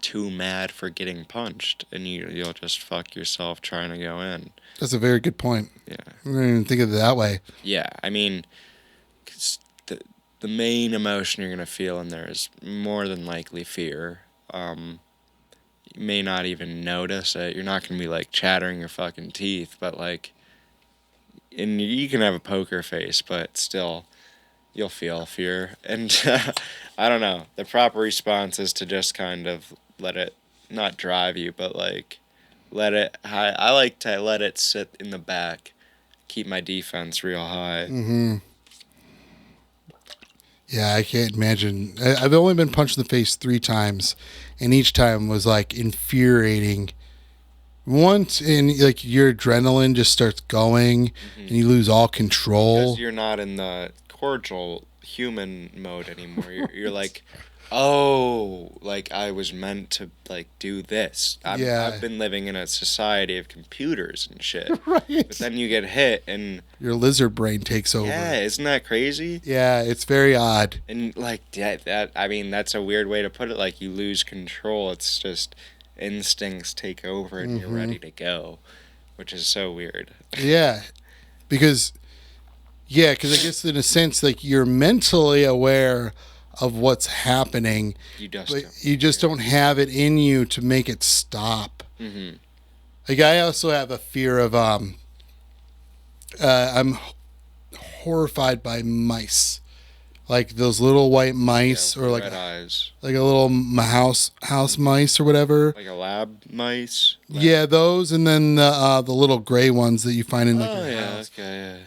too mad for getting punched, and you'll just fuck yourself trying to go in. That's a very good point. Yeah. I didn't even think of it that way. Yeah, I mean, 'cause the main emotion you're going to feel in there is more than likely fear. You may not even notice it. You're not going to be, like, chattering your fucking teeth, but, like, and you can have a poker face, but still, you'll feel fear. And I don't know. The proper response is to just kind of let it not drive you, but, like, I like to let it sit in the back, keep my defense real high. Yeah, I can't imagine. I've only been punched in the face 3 times, and each time was like infuriating. Once, and like your adrenaline just starts going, and you lose all control. Because you're not in the cordial human mode anymore. You're like, oh, like I was meant to like do this. I've been living in a society of computers and shit. Right. But then you get hit and your lizard brain takes over. Yeah, isn't that crazy? Yeah, it's very odd. And like that I mean, that's a weird way to put it. Like you lose control. It's just instincts take over and you're ready to go, which is so weird. Yeah, because I guess in a sense, like you're mentally aware of what's happening, but you just don't have it in you to make it stop. Like I also have a fear of I'm horrified by mice, like those little white mice, or like red eyes, like a little house mice or whatever, like a lab mice. Yeah, those, and then the little gray ones that you find in like your house. Okay,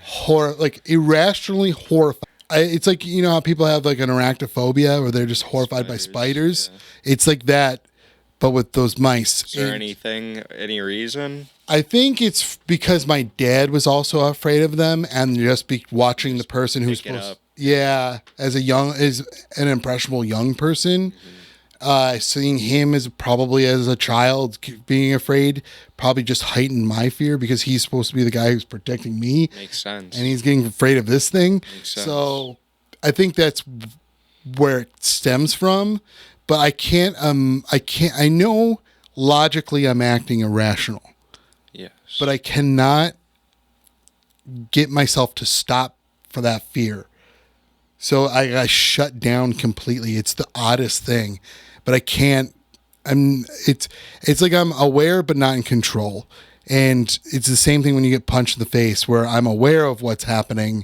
like irrationally horrified. It's like, you know how people have like an arachnophobia where they're just horrified by spiders. Yeah. It's like that, but with those mice. Is there any reason? I think it's because my dad was also afraid of them, and just watching the person who's supposed, as an impressionable young person, seeing him as a child being afraid probably just heightened my fear because he's supposed to be the guy who's protecting me. Makes sense. And he's getting afraid of this thing. Makes sense. So I think that's where it stems from. But I know logically I'm acting irrational. Yes. But I cannot get myself to stop for that fear. So I shut down completely. It's the oddest thing. But I can't. It's like I'm aware but not in control. And it's the same thing when you get punched in the face, where I'm aware of what's happening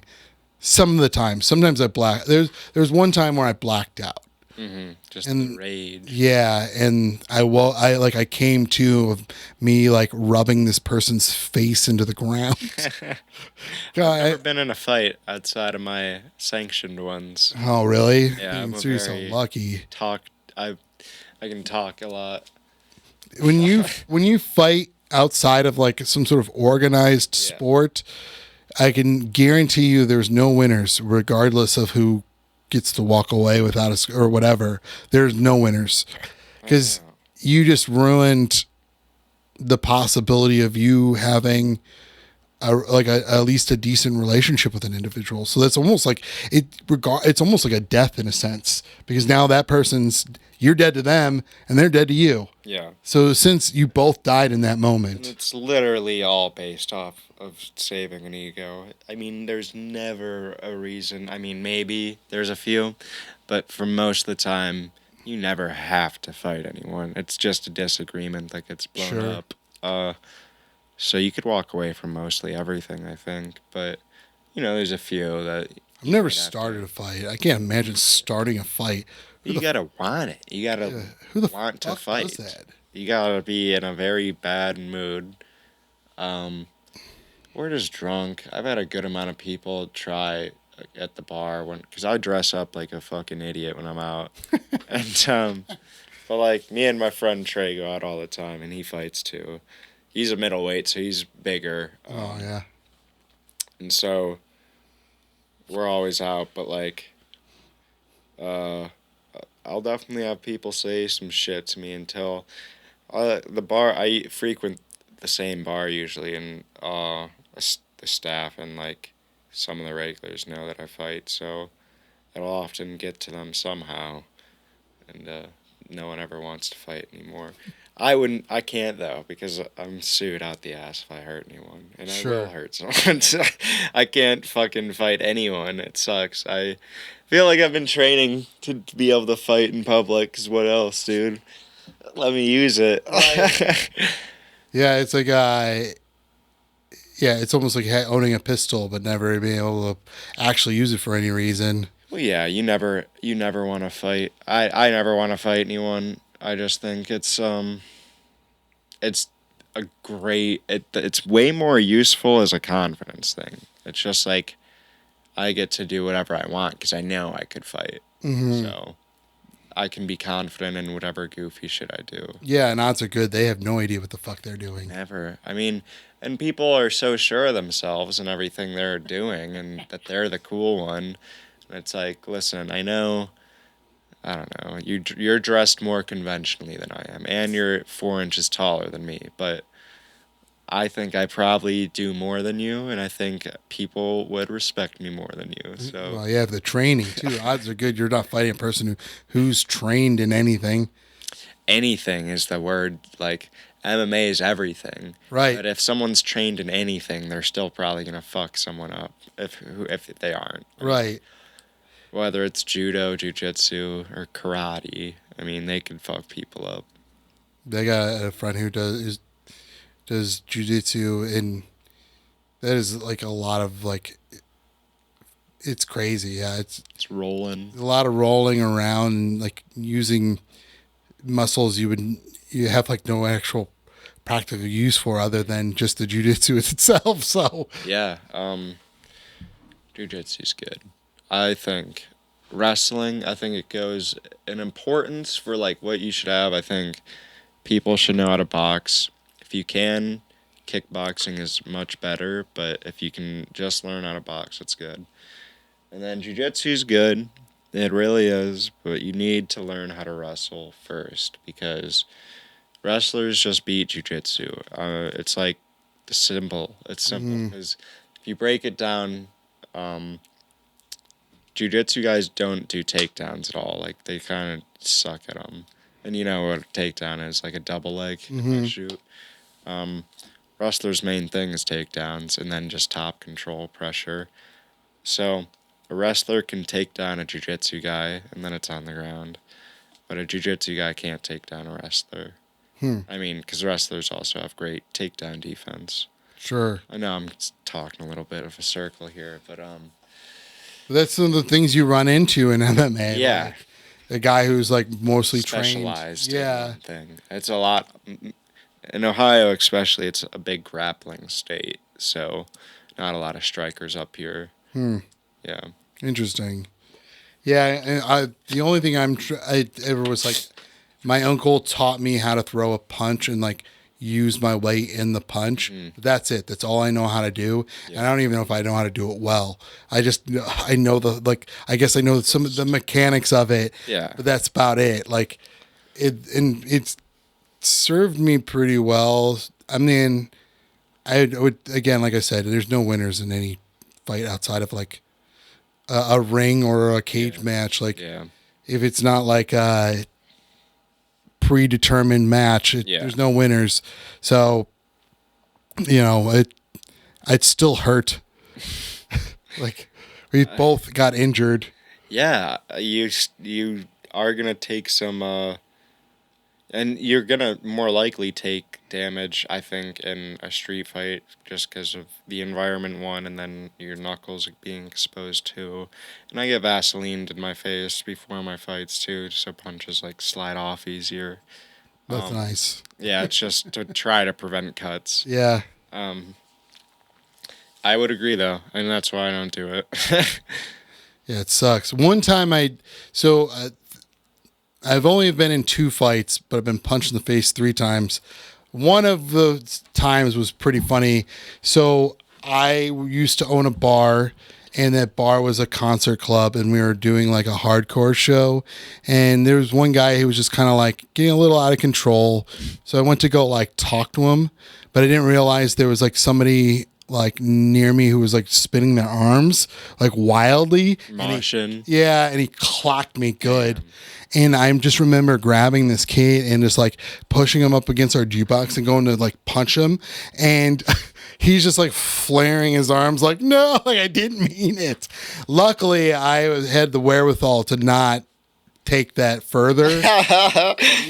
some of the time. Sometimes I black. There's one time where I blacked out. Just the rage. Yeah, and I came to of me like rubbing this person's face into the ground. I've never been in a fight outside of my sanctioned ones. Oh, really? Yeah, you're so lucky. I can talk a lot. When you fight outside of like some sort of organized sport, I can guarantee you there's no winners, regardless of who gets to walk away without us or whatever. There's no winners because you just ruined the possibility of you having at least a decent relationship with an individual. So that's almost like it's almost like a death in a sense, because now that person's, you're dead to them and they're dead to you. Yeah. So since you both died in that And moment, it's literally all based off of saving an ego. I mean, there's never a reason. I mean, maybe there's a few, but for most of the time, you never have to fight anyone. It's just a disagreement that gets blown Sure. up. So you could walk away from mostly everything, I think. But, there's a few that I've never started a fight. I can't imagine starting a fight. You gotta want it. You gotta Who the want to fuck fight. does that? You gotta be in a very bad mood. Or just drunk. I've had a good amount of people try at the bar because I dress up like a fucking idiot when I'm out. And but like me and my friend Trey go out all the time, and he fights too. He's a middleweight, so he's bigger. Oh yeah. And so we're always out, but like, I'll definitely have people say some shit to me until the bar. I frequent the same bar usually, and the staff and like some of the regulars know that I fight, so it'll often get to them somehow, and no one ever wants to fight anymore. I can't though, because I'm sued out the ass if I hurt anyone, and I will hurt someone. I can't fucking fight anyone. It sucks. I feel like I've been training to be able to fight in public, 'cause what else, dude? Let me use it. Yeah, it's like it's almost like owning a pistol but never being able to actually use it for any reason. Well, yeah, you never want to fight. I never want to fight anyone. I just think it's a great. It's way more useful as a confidence thing. It's just like I get to do whatever I want because I know I could fight. Mm-hmm. So I can be confident in whatever goofy shit I do. Yeah, and odds are good they have no idea what the fuck they're doing. Never. I mean, and people are so sure of themselves and everything they're doing, and that they're the cool one. And it's like, listen, I know. I don't know. You're dressed more conventionally than I am, and you're 4 inches taller than me. But I think I probably do more than you, and I think people would respect me more than you. So Well, you have the training too. Odds are good you're not fighting a person who's trained in anything. anything is the word. Like MMA is everything. Right. But if someone's trained in anything, they're still probably gonna fuck someone up if they aren't. Right. Whether it's judo, jiu-jitsu, or karate, I mean, they can fuck people up. They got a friend who does jiu-jitsu, and that is like a lot of like, it's crazy. Yeah, it's rolling. a lot of rolling around and like using muscles you have like no actual practical use for other than just the jiu-jitsu itself. So Yeah, jiu-jitsu's good. I think wrestling, I think it goes in importance for like what you should have. I think people should know how to box. If you can, kickboxing is much better, but if you can just learn how to box, it's good. And then jiu-jitsu's good. It really is, but you need to learn how to wrestle first, because wrestlers just beat jiu-jitsu. It's like it's simple because if you break it down, jiu-jitsu guys don't do takedowns at all. Like, they kind of suck at them. And you know what a takedown is, like a double leg shoot. Wrestlers' main thing is takedowns and then just top control pressure. So a wrestler can take down a jiu-jitsu guy and then it's on the ground. But a jiu-jitsu guy can't take down a wrestler. I mean, because wrestlers also have great takedown defense. sure. I know I'm talking a little bit of a circle here, but That's some of the things you run into in MMA. yeah. Like a guy who's like mostly Specialized trained. in Yeah. one thing. It's a lot. In Ohio, especially, it's a big grappling state, so not a lot of strikers up here. Yeah. Interesting. Yeah, and the only thing I ever was like, my uncle taught me how to throw a punch and like use my weight in the punch. That's it. That's all I know how to do. And I don't even know if I know how to do it well. I know I guess I know some of the mechanics of it. Yeah. But that's about it. Like it's served me pretty well. I mean, I would again, like I said, there's no winners in any fight outside of like a ring or a cage match. Like Yeah. if it's not like a predetermined match, there's no winners. So I'd still hurt. Like we both got injured. Yeah, you are gonna take some, and you're gonna more likely take damage, I think, in a street fight just because of the environment one, and then your knuckles being exposed too. And I get Vaseline in my face before my fights too, so punches like slide off easier. That's nice. Yeah, it's just to try to prevent cuts. Yeah. I would agree though, and that's why I don't do it. Yeah, it sucks. One time I've only been in 2 fights, but I've been punched in the face 3 times. One of the times was pretty funny. So I used to own a bar, and that bar was a concert club, and we were doing like a hardcore show. And there was one guy who was just kind of like getting a little out of control. So I went to go like talk to him, but I didn't realize there was like somebody like near me who was like spinning their arms like wildly. Motion. And he clocked me good. Damn. And I just remember grabbing this kid and just like pushing him up against our jukebox and going to like punch him. And he's just like flaring his arms like, no, like I didn't mean it. Luckily, I had the wherewithal to not take that further.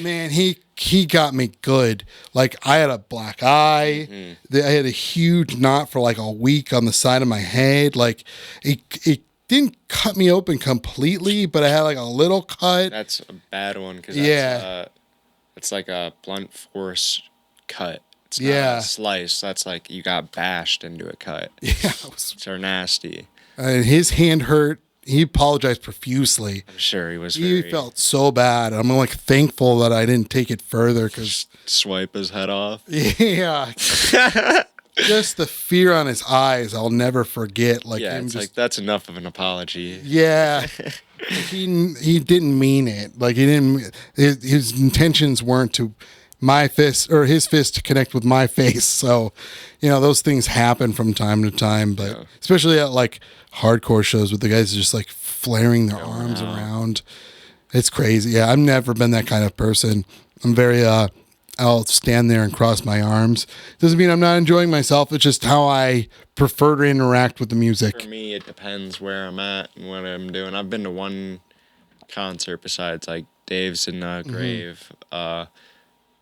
Man, he got me good. Like I had a black eye. Mm-hmm. I had a huge knot for like a week on the side of my head. Like it didn't cut me open completely, but I had like a little cut. That's a bad one because it's like a blunt force cut. It's not a slice. That's like you got bashed into a cut. Yeah, which are nasty. And his hand hurt. He apologized profusely. I'm sure he was. He felt so bad. I'm like thankful that I didn't take it further because swipe his head off. Yeah. Just the fear on his eyes, I'll never forget. Like it's like that's enough of an apology. Yeah, he didn't mean it. Like he didn't. His intentions weren't to my fist or his fist to connect with my face. So, those things happen from time to time. But especially at like hardcore shows with the guys just like flaring their arms around, it's crazy. Yeah, I've never been that kind of person. I'm very I'll stand there and cross my arms. Doesn't mean I'm not enjoying myself. It's just how I prefer to interact with the music. For me, it depends where I'm at and what I'm doing. I've been to one concert besides like Dave's in Grave, but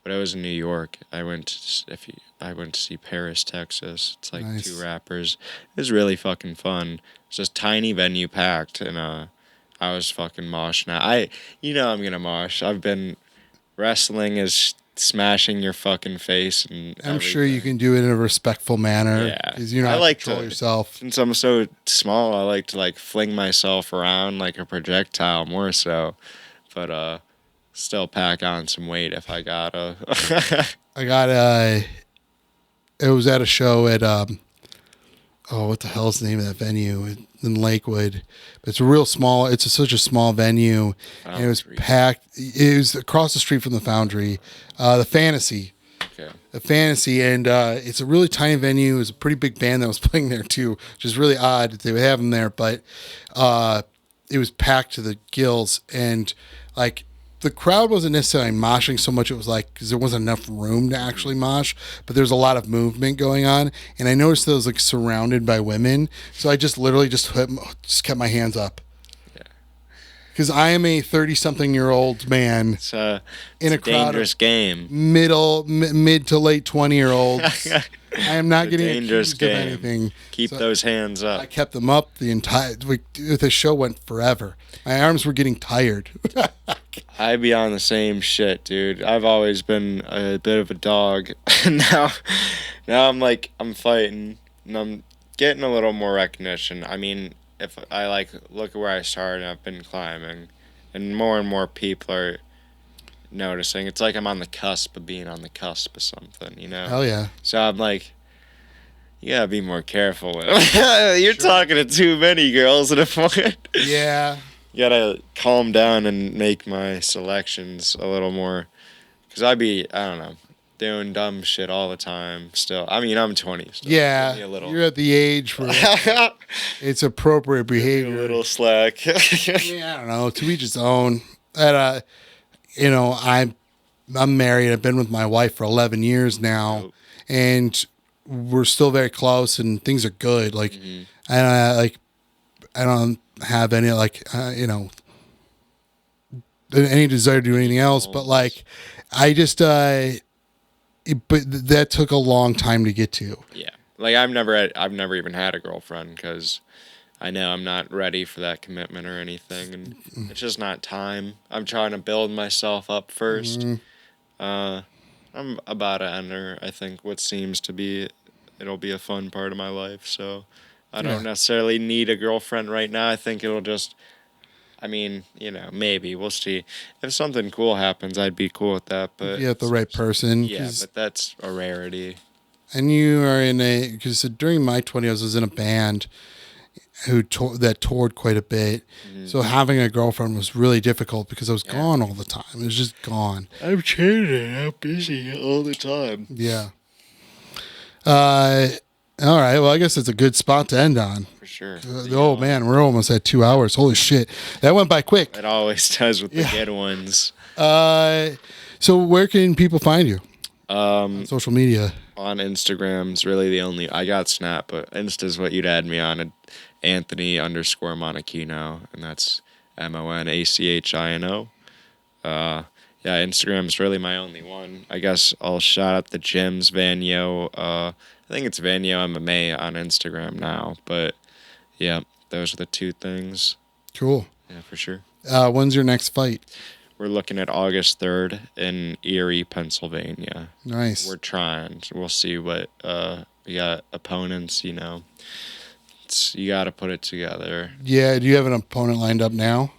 I was in New York. I went to see Paris, Texas. It's like nice. 2 rappers. It was really fucking fun. It's just tiny venue packed, and I was fucking moshing. I'm gonna mosh. I've been wrestling is smashing your fucking face, and I'm sure you can do it in a respectful manner. Yeah, because you're not control yourself. Since I'm so small, I like to like fling myself around like a projectile more so, but still pack on some weight if I gotta. It was at a show at what the hell's the name of that venue in Lakewood? It's a real small. It's such a small venue, and it was packed. It was across the street from the Foundry, the Fantasy. Okay. The Fantasy, and it's a really tiny venue. It was a pretty big band that was playing there too, which is really odd that they would have them there. But it was packed to the gills, and like the crowd wasn't necessarily moshing so much. It was like because there wasn't enough room to actually mosh, but there's a lot of movement going on. And I noticed that I was like surrounded by women, so I just literally just kept my hands up. Because I am a 30-something-year-old man in a crowd dangerous game. Mid to late 20-year-olds. I am not getting dangerous accused of game. Anything. Keep those hands up. I kept them up the entire. The show went forever. My arms were getting tired. I be on the same shit, dude. I've always been a bit of a dog. now I'm fighting and I'm getting a little more recognition. I mean, if I look at where I started, I've been climbing, and more people are noticing. It's like I'm on the cusp of being on the cusp of something, Hell yeah. So I'm like, you gotta be more careful. You're talking to too many girls at a point. Yeah. You gotta calm down and make my selections a little more, because I don't know. doing dumb shit all the time still. I mean, I'm 20 still. Yeah, Give me a little. you're at the age where it's appropriate behavior. A little slack. Yeah, I don't know. To each his own. And I'm married. I've been with my wife for 11 years now, and we're still very close, and things are good. Like, and I don't have any any desire to do anything else, but like, I just but that took a long time to get to. Yeah, like I've never even had a girlfriend because I know I'm not ready for that commitment or anything, and it's just not time. I'm trying to build myself up first. I'm about to enter, I think, what seems to be, it'll be a fun part of my life. So I don't necessarily need a girlfriend right now. I think it'll just, I mean, maybe we'll see. If something cool happens, I'd be cool with that. But You have the right person. yeah, but that's a rarity. And you are because during my 20s, I was in a band that toured quite a bit. So having a girlfriend was really difficult because I was gone all the time. It was just gone. I'm changing. I'm busy all the time. Yeah. All right. Well, I guess it's a good spot to end on. For sure. Oh, man. We're almost at 2 hours. Holy shit. That went by quick. It always does with the good ones. So where can people find you? On social media. On Instagram's really the only. I got Snap, but Insta's what you'd add me on. Anthony_Monachino, and that's Monachino. Instagram's really my only one. I guess I'll shout out the gyms, Vanyo. I think it's Vanyo MMA on Instagram now, but yeah, those are the two things. Cool. Yeah, for sure. When's your next fight? We're looking at August 3rd in Erie, Pennsylvania. Nice. We're trying. We'll see what we got opponents, you got to put it together. Yeah, do you have an opponent lined up now?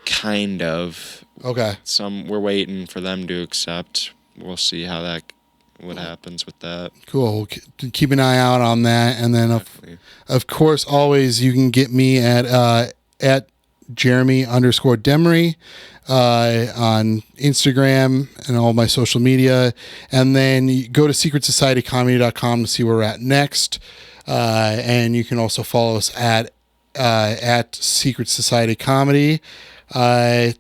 Kind of. Okay. We're waiting for them to accept. We'll see what happens with that. Cool. Keep an eye out on that, and then of course, always you can get me at Gheramy_Demery on Instagram and all my social media, and then you go to secretsocietycomedy.com to see where we're at next. And you can also follow us at Secret Society Comedy. Thank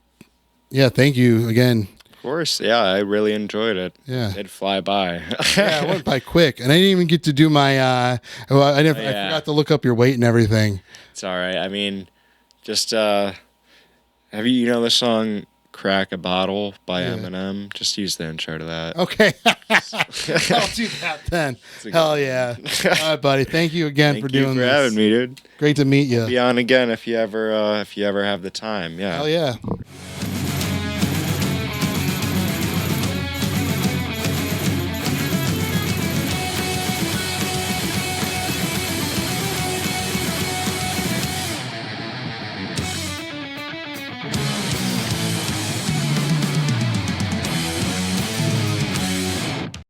you again. Of course, I really enjoyed it. Yeah, it'd fly by. It went by quick, and I didn't even get to do my. I forgot to look up your weight and everything. It's all right. I mean, just have you the song "Crack a Bottle" by Eminem? Just use the intro to that. Okay. I'll do that then. Hell yeah. All right, buddy. Thank you again for doing this. Thank you for having me, dude. Great to meet you. I'll be on again if you ever have the time. Yeah. Hell yeah.